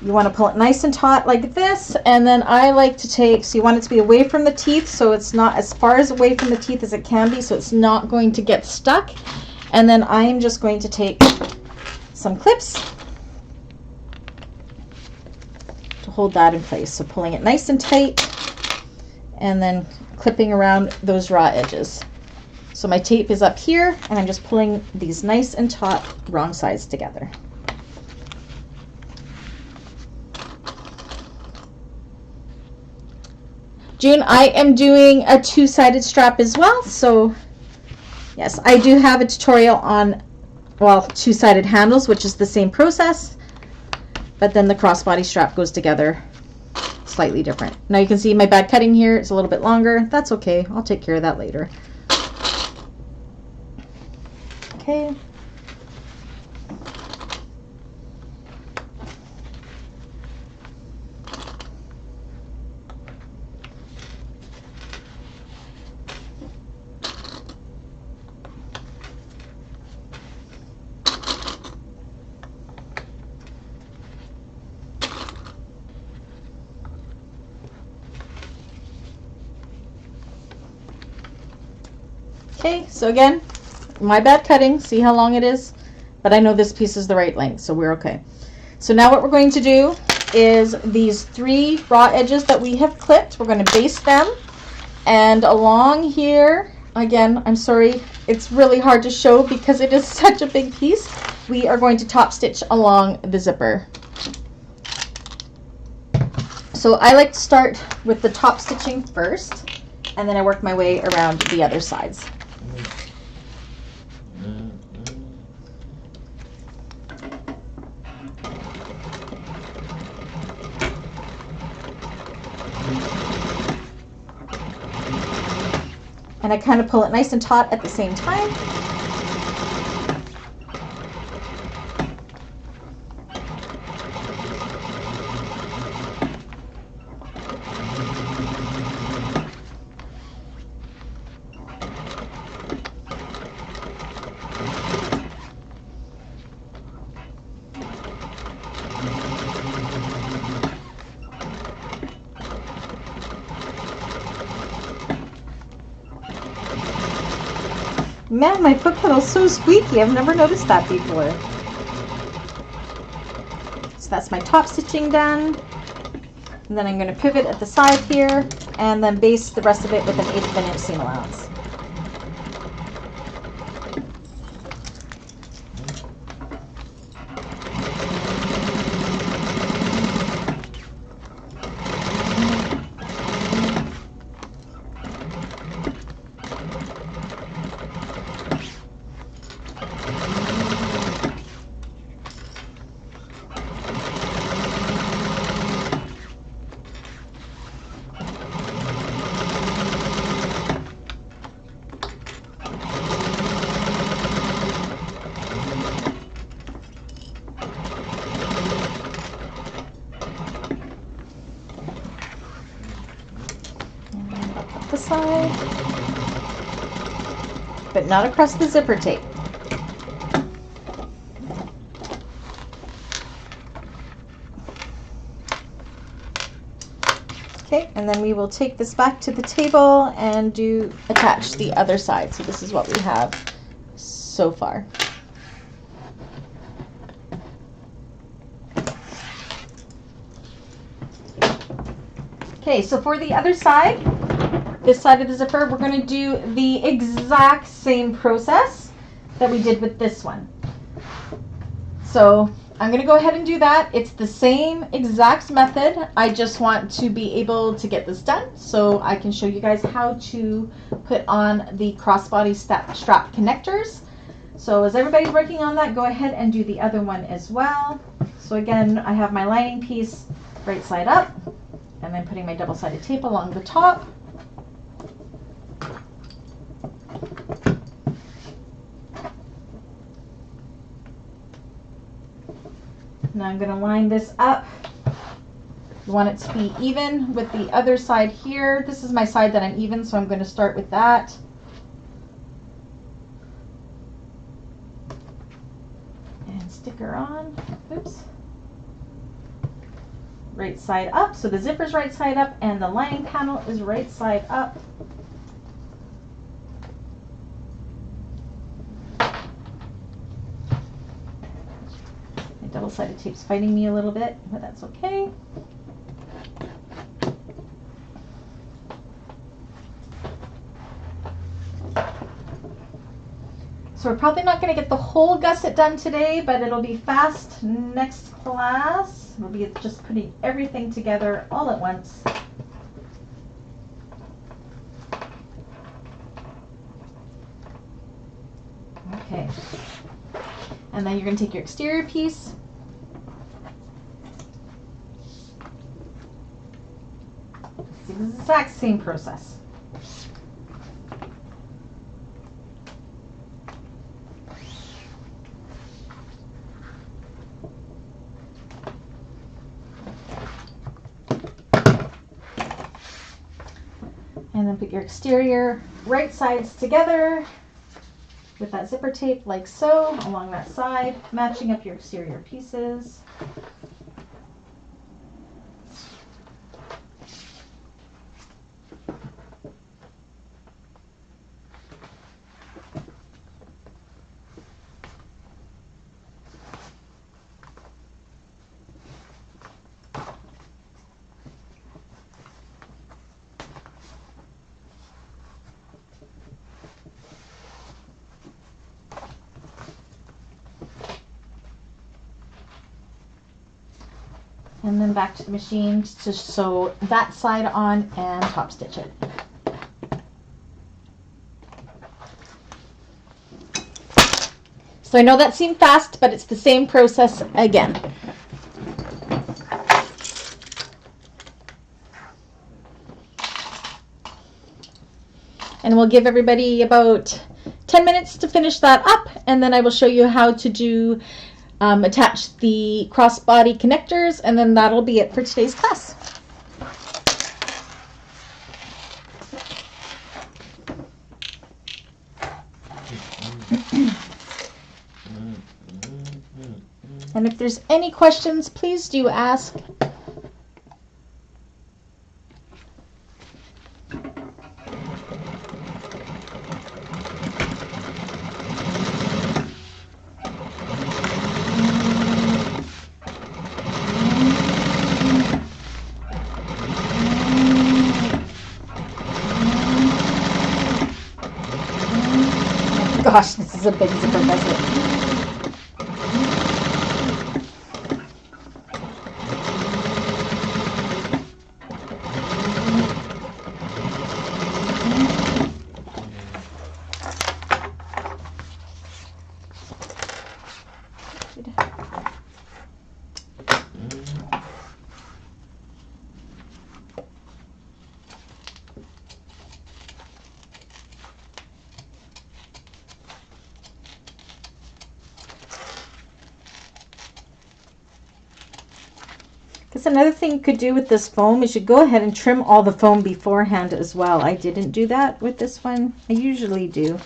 [SPEAKER 1] you want to pull it nice and taut like this, and then I like to take, so you want it to be away from the teeth, so it's not as far as away from the teeth as it can be, so it's not going to get stuck. And then I am just going to take some clips to hold that in place. So pulling it nice and tight, and then clipping around those raw edges. So my tape is up here, and I'm just pulling these nice and taut wrong sides together. June, I am doing a two-sided strap as well, so yes, I do have a tutorial on, well, two-sided handles, which is the same process, but then the crossbody strap goes together slightly different. Now you can see my bad cutting here, it's a little bit longer. That's okay, I'll take care of that later. Okay. Okay, so again, my bad cutting. See how long it is? But I know this piece is the right length, so we're okay. So now what we're going to do is these 3 raw edges that we have clipped, we're going to baste them. And along here, again, I'm sorry, it's really hard to show because it is such a big piece. We are going to top stitch along the zipper. So I like to start with the top stitching first, and then I work my way around the other sides. And I kind of pull it nice and taut at the same time. Man, my foot pedal's so squeaky. I've never noticed that before. So that's my top stitching done. And then I'm going to pivot at the side here and then baste the rest of it with an 1/8 of an inch seam allowance. The side, but not across the zipper tape. Okay, and then we will take this back to the table and attach the other side. So this is what we have so far. Okay, so for the other side, this side of the zipper, we're going to do the exact same process that we did with this one. So I'm going to go ahead and do that. It's the same exact method. I just want to be able to get this done so I can show you guys how to put on the crossbody strap connectors. So as everybody's working on that, go ahead and do the other one as well. So again, I have my lining piece right side up, and then putting my double-sided tape along the top. Now I'm going to line this up. You want it to be even with the other side here. This is my side that I'm even, so I'm going to start with that. And stick her on. Oops. Right side up. So the zipper's right side up and the lining panel is right side up. My double-sided tape's fighting me a little bit, but that's okay. So we're probably not going to get the whole gusset done today, but it'll be fast next class. It'll be just putting everything together all at once. Okay. And then you're going to take your exterior piece. It's the exact same process. And then put your exterior right sides together with that zipper tape like so along that side, matching up your exterior pieces. And then back to the machine to sew that side on and top stitch it. So I know that seemed fast, but it's the same process again. And we'll give everybody about 10 minutes to finish that up, and then I will show you how to do attach the crossbody connectors, and then that'll be it for today's class. And if there's any questions, please do ask. Gosh, this is a big zipper vessel. Because another thing you could do with this foam is you go ahead and trim all the foam beforehand as well. I didn't do that with this one. I usually do.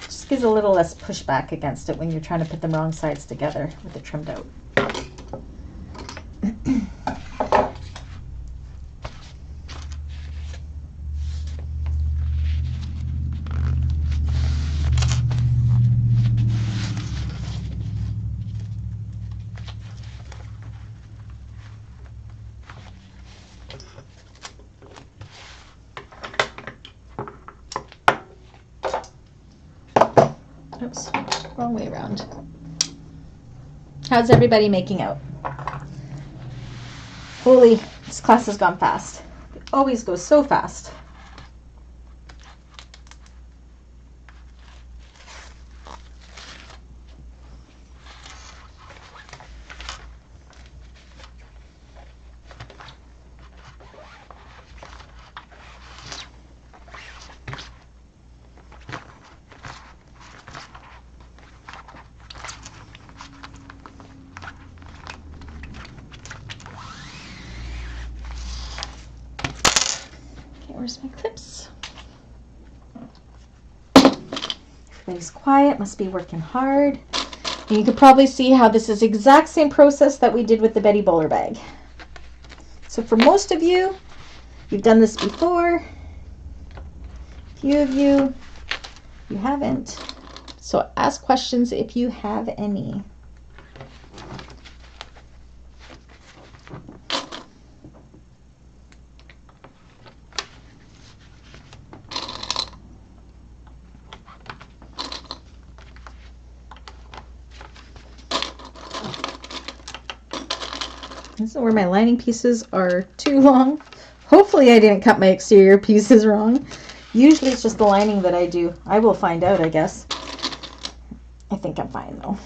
[SPEAKER 1] Just gives a little less pushback against it when you're trying to put them wrong sides together with it trimmed out. Oops, wrong way around. How's everybody making out? Holy, this class has gone fast. It always goes so fast. Where's my clips? Everybody's quiet, must be working hard. And you can probably see how this is the exact same process that we did with the Betty Bowler bag. So for most of you, you've done this before. A few of you, you haven't. So ask questions if you have any. This is where my lining pieces are too long. Hopefully I didn't cut my exterior pieces wrong. Usually it's just the lining that I do. I will find out, I guess. I think I'm fine though.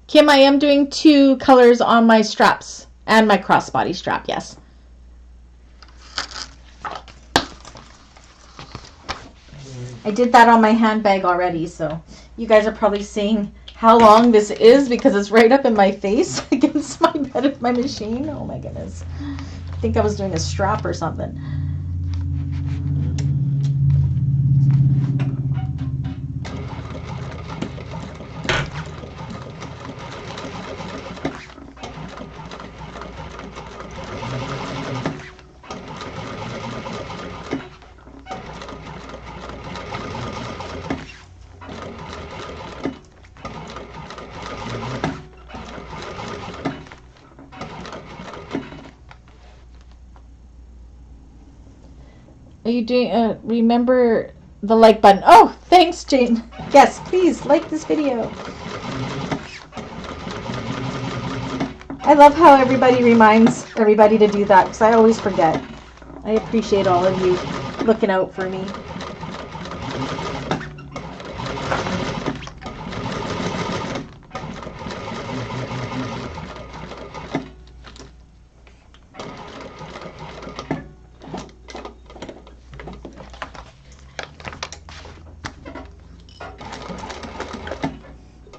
[SPEAKER 1] Kim, I am doing 2 colors on my straps and my crossbody strap, yes. I did that on my handbag already, so you guys are probably seeing how long this is because it's right up in my face against my bed of my machine. Oh my goodness. think I was doing a strap or something. Are you doing, remember the like button. Oh, thanks, Jane. Yes, please like this video. I love how everybody reminds everybody to do that because I always forget. I appreciate all of you looking out for me.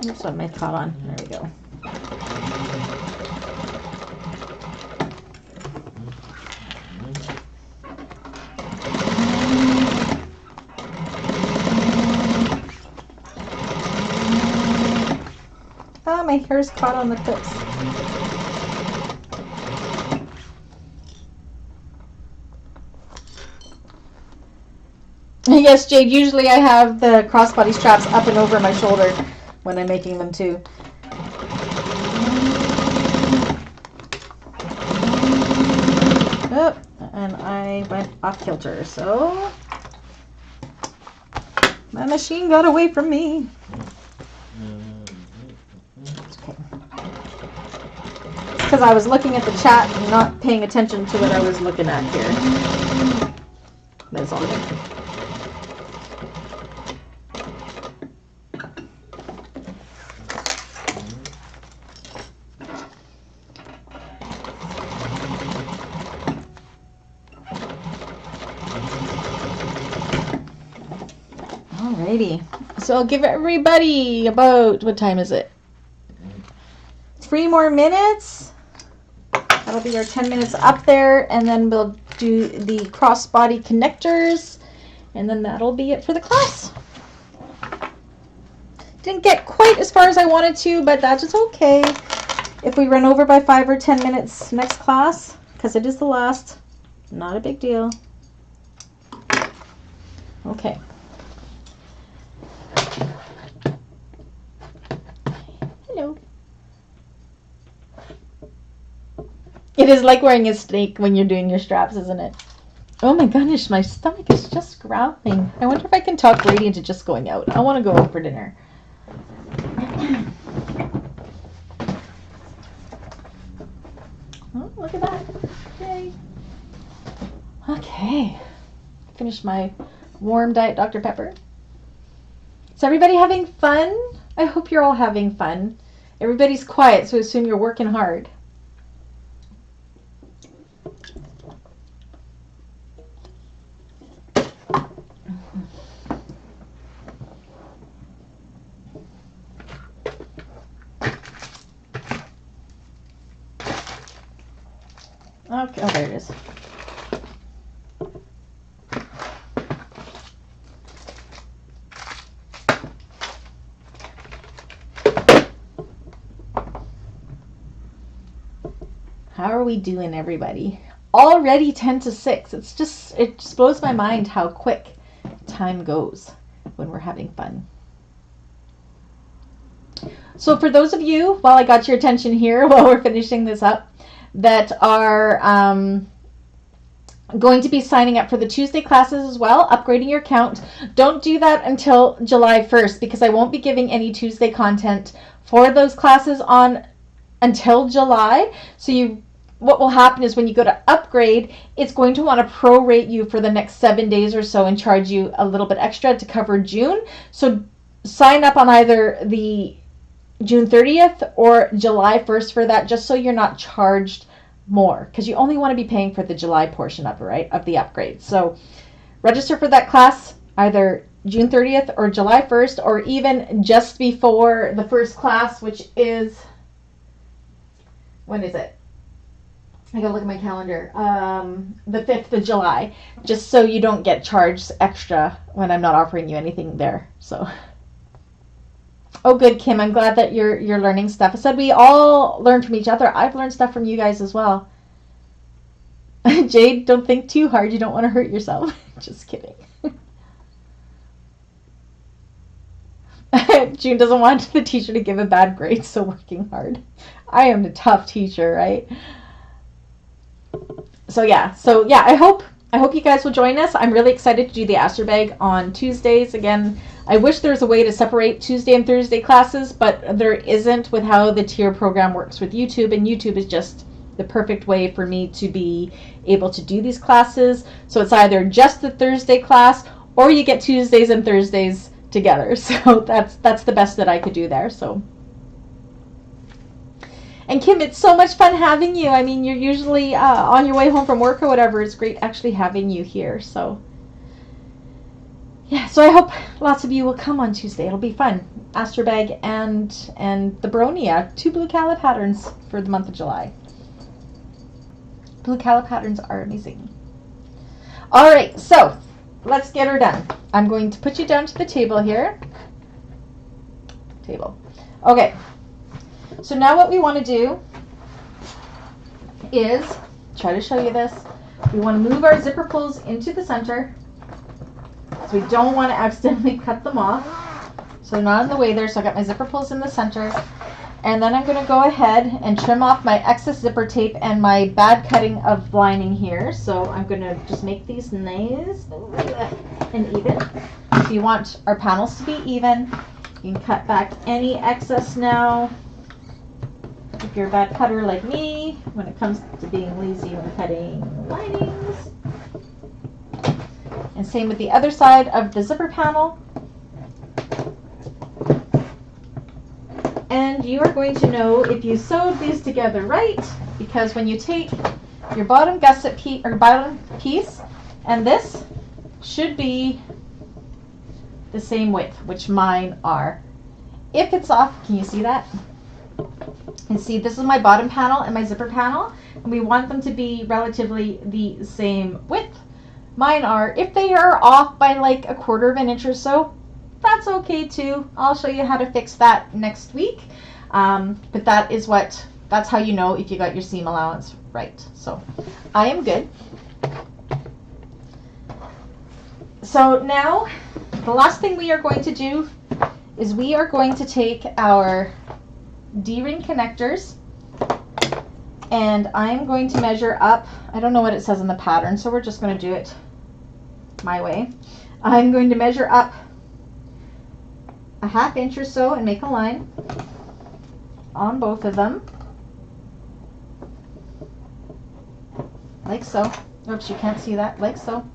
[SPEAKER 1] Oops, I my caught on. There we go. Oh, my hair's caught on the clips. Yes, Jade, usually I have the crossbody straps up and over my shoulder when I'm making them too. Oh, and I went off kilter, so my machine got away from me. Okay. Because I was looking at the chat and not paying attention to what I was looking at here. That's all good. Alrighty, so I'll give everybody about, what time is it? 3 more minutes. That'll be our 10 minutes up there, and then we'll do the crossbody connectors, and then that'll be it for the class. Didn't get quite as far as I wanted to, but that's just okay. If we run over by 5 or 10 minutes next class, because it is the last, not a big deal. Okay. Hello. It is like wearing a snake when you're doing your straps, isn't it? Oh my goodness, my stomach is just growling. I wonder if I can talk Brady into just going out. I want to go out for dinner. Oh, look at that. Yay. Okay. Finished my warm Diet Dr. Pepper. Is everybody having fun? I hope you're all having fun. Everybody's quiet, so I assume you're working hard. Okay, oh, there it is. How are we doing, everybody? Already 10 to 6. It just blows my mind how quick time goes when we're having fun. So for those of you, while I got your attention here, while we're finishing this up, that are going to be signing up for the Tuesday classes as well, upgrading your account, don't do that until July 1st because I won't be giving any Tuesday content for those classes on until July. So what will happen is when you go to upgrade, it's going to want to prorate you for the next 7 days or so and charge you a little bit extra to cover June. So sign up on either the June 30th or July 1st for that, just so you're not charged more, because you only want to be paying for the July portion of it, right, of the upgrade. So register for that class either June 30th or July 1st, or even just before the first class, which is, when is it? I gotta look at my calendar. The 5th of July, just so you don't get charged extra when I'm not offering you anything there. So, oh, good, Kim. I'm glad that you're learning stuff. I said we all learn from each other. I've learned stuff from you guys as well. Jade, don't think too hard. You don't want to hurt yourself. Just kidding. June doesn't want the teacher to give a bad grade, so working hard. I am a tough teacher, right? So yeah, I hope you guys will join us. I'm really excited to do the Aster Bag on Tuesdays. Again, I wish there was a way to separate Tuesday and Thursday classes, but there isn't with how the tier program works with YouTube, and YouTube is just the perfect way for me to be able to do these classes. So it's either just the Thursday class or you get Tuesdays and Thursdays together. So that's the best that I could do there. So, and Kim, it's so much fun having you. I mean, you're usually on your way home from work or whatever. It's great actually having you here. So yeah, so I hope lots of you will come on Tuesday. It'll be fun. Aster Bag and the Bronia, 2 blue cala patterns for the month of July. Blue cala patterns are amazing. All right, so let's get her done. I'm going to put you down to the table here. Table. Okay. So now what we want to do is, try to show you this, we want to move our zipper pulls into the center. So we don't want to accidentally cut them off. So they're not in the way there. So I got my zipper pulls in the center. And then I'm going to go ahead and trim off my excess zipper tape and my bad cutting of lining here. So I'm going to just make these nice and even. If you want our panels to be even, you can cut back any excess now. If you're a bad cutter like me, when it comes to being lazy when cutting linings. And same with the other side of the zipper panel. And you are going to know if you sewed these together right, because when you take your bottom gusset piece or bottom piece, and this should be the same width, which mine are. If it's off, can you see that? And see, this is my bottom panel and my zipper panel, and we want them to be relatively the same width. Mine are. If they are off by like 1/4 of an inch or so, that's okay too. I'll show you how to fix that next week. But that's how you know if you got your seam allowance right. So I am good. So now the last thing we are going to do is we are going to take our D-ring connectors, and I'm going to measure up. I don't know what it says in the pattern, so we're just going to do it my way. I'm going to measure up 1/2 inch or so and make a line on both of them, like so. Oops, you can't see that. Like so.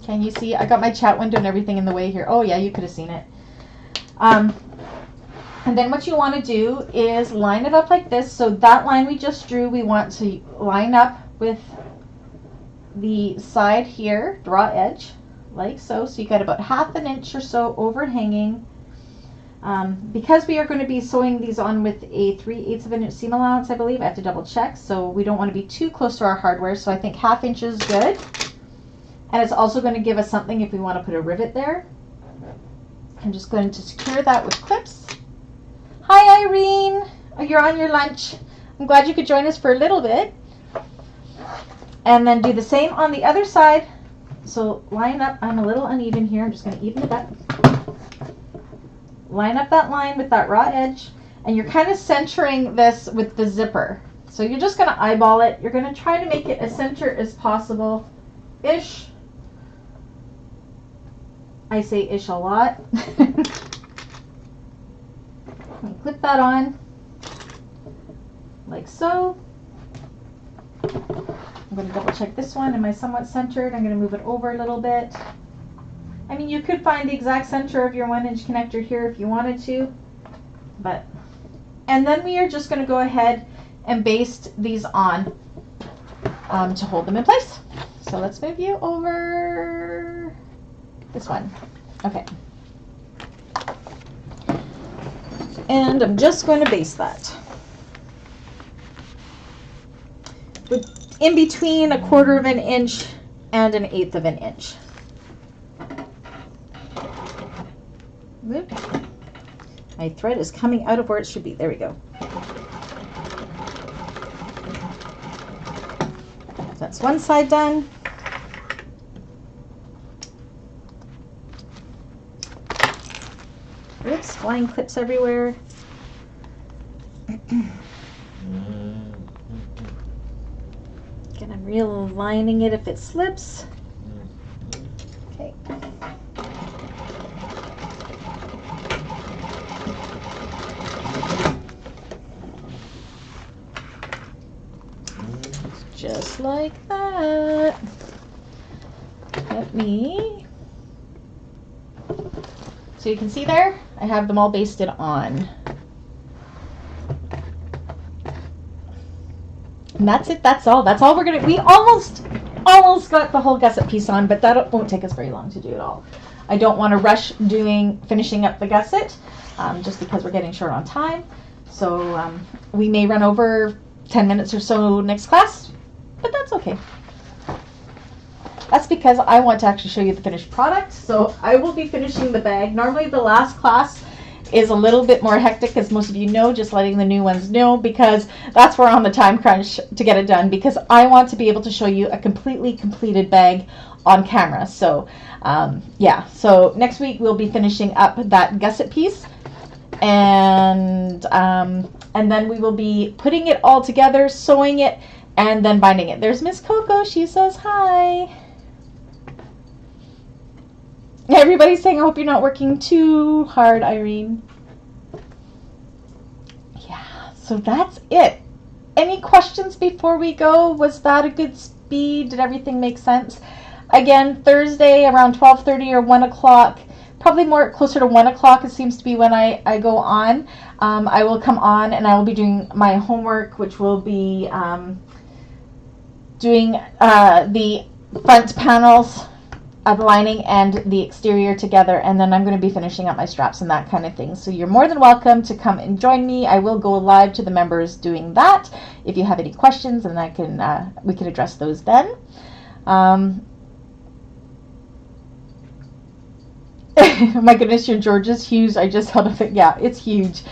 [SPEAKER 1] Can you see? I got my chat window and everything in the way here. Oh yeah, you could have seen it. And then what you want to do is line it up like this. So that line we just drew, we want to line up with the side here, draw edge, like so. So you got about 1/2 inch or so overhanging. Because we are going to be sewing these on with a 3/8 of an inch seam allowance, I believe. I have to double check. So we don't want to be too close to our hardware. So I think 1/2 inch is good. And it's also going to give us something if we want to put a rivet there. I'm just going to secure that with clips. Hi, Irene. Oh, you're on your lunch. I'm glad you could join us for a little bit. And then do the same on the other side. So line up. I'm a little uneven here. I'm just going to even it up. Line up that line with that raw edge. And you're kind of centering this with the zipper. So you're just going to eyeball it. You're going to try to make it as center as possible-ish. I say ish a lot. Clip that on, like so. I'm going to double check this one. Am I somewhat centered? I'm going to move it over a little bit. I mean, you could find the exact center of your 1-inch connector here if you wanted to, but, and then we are just going to go ahead and baste these on to hold them in place. So let's move you over this one. Okay. And I'm just going to baste that. in between 1/4 of an inch and 1/8 of an inch. Whoop. My thread is coming out of where it should be. There we go. That's one side done. Oops, flying clips everywhere. Again, I'm realigning it if it slips. Okay. Just like that. Let me. So you can see there, I have them all basted on. And that's it, that's all. That's all we're gonna, we almost got the whole gusset piece on, but that won't take us very long to do it all. I don't want to rush finishing up the gusset, just because we're getting short on time. So we may run over 10 minutes or so next class, but that's okay. That's because I want to actually show you the finished product. So I will be finishing the bag. Normally the last class is a little bit more hectic, as most of you know, just letting the new ones know, because that's where we're on the time crunch to get it done, because I want to be able to show you a completely completed bag on camera. So yeah, so next week we'll be finishing up that gusset piece, and then we will be putting it all together, sewing it, and then binding it. There's Miss Coco. She says hi. Everybody's saying, I hope you're not working too hard, Irene. Yeah, so that's it. Any questions before we go? Was that a good speed? Did everything make sense? Again, Thursday around 12:30 or 1 o'clock, probably more closer to 1 o'clock, it seems to be when I go on. I will come on and I will be doing my homework, which will be doing the front panels of the lining and the exterior together, and then I'm going to be finishing up my straps and that kind of thing. So you're more than welcome to come and join me. I will go live to the members doing that. If you have any questions, and we can address those then. My goodness, your George is huge. I just held up it. Yeah, it's huge.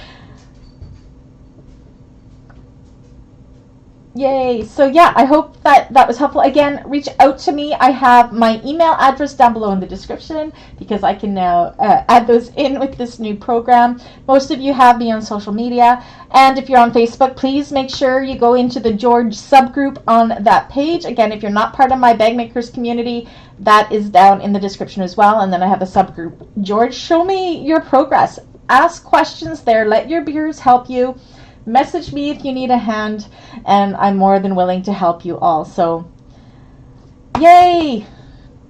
[SPEAKER 1] Yay. So yeah, I hope that was helpful. Again, reach out to me. I have my email address down below in the description, because I can now add those in with this new program. Most of you have me on social media, and if you're on Facebook, please make sure you go into the George subgroup on that page. Again, if you're not part of my Bagmakers community, that is down in the description as well. And then I have a subgroup, George, show me your progress. Ask questions there. Let your peers help you. Message me if you need a hand, and I'm more than willing to help you all. So, yay!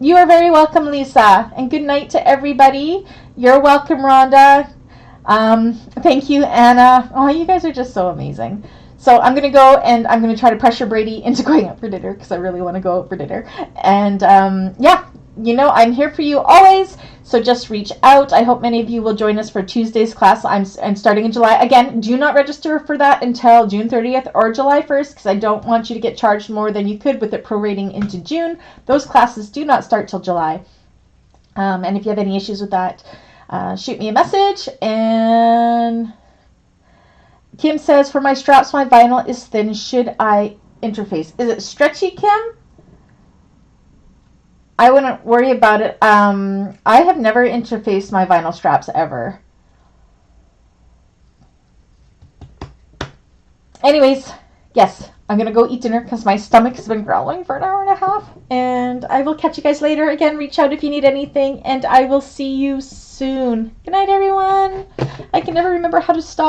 [SPEAKER 1] You are very welcome, Lisa, and good night to everybody. You're welcome, Rhonda. Thank you, Anna. Oh, you guys are just so amazing. So I'm going to go, and I'm going to try to pressure Brady into going out for dinner, because I really want to go out for dinner. And yeah, you know, I'm here for you always. So just reach out. I hope many of you will join us for Tuesday's class. I'm starting in July. Again, do not register for that until June 30th or July 1st, because I don't want you to get charged more than you could with it prorating into June. Those classes do not start till July. And if you have any issues with that, shoot me a message. And Kim says, for my straps, my vinyl is thin. Should I interface? Is it stretchy, Kim? I wouldn't worry about it. I have never interfaced my vinyl straps ever. Anyways, yes, I'm going to go eat dinner because my stomach has been growling for an hour and a half. And I will catch you guys later. Again, reach out if you need anything, and I will see you soon. Good night, everyone. I can never remember how to stop.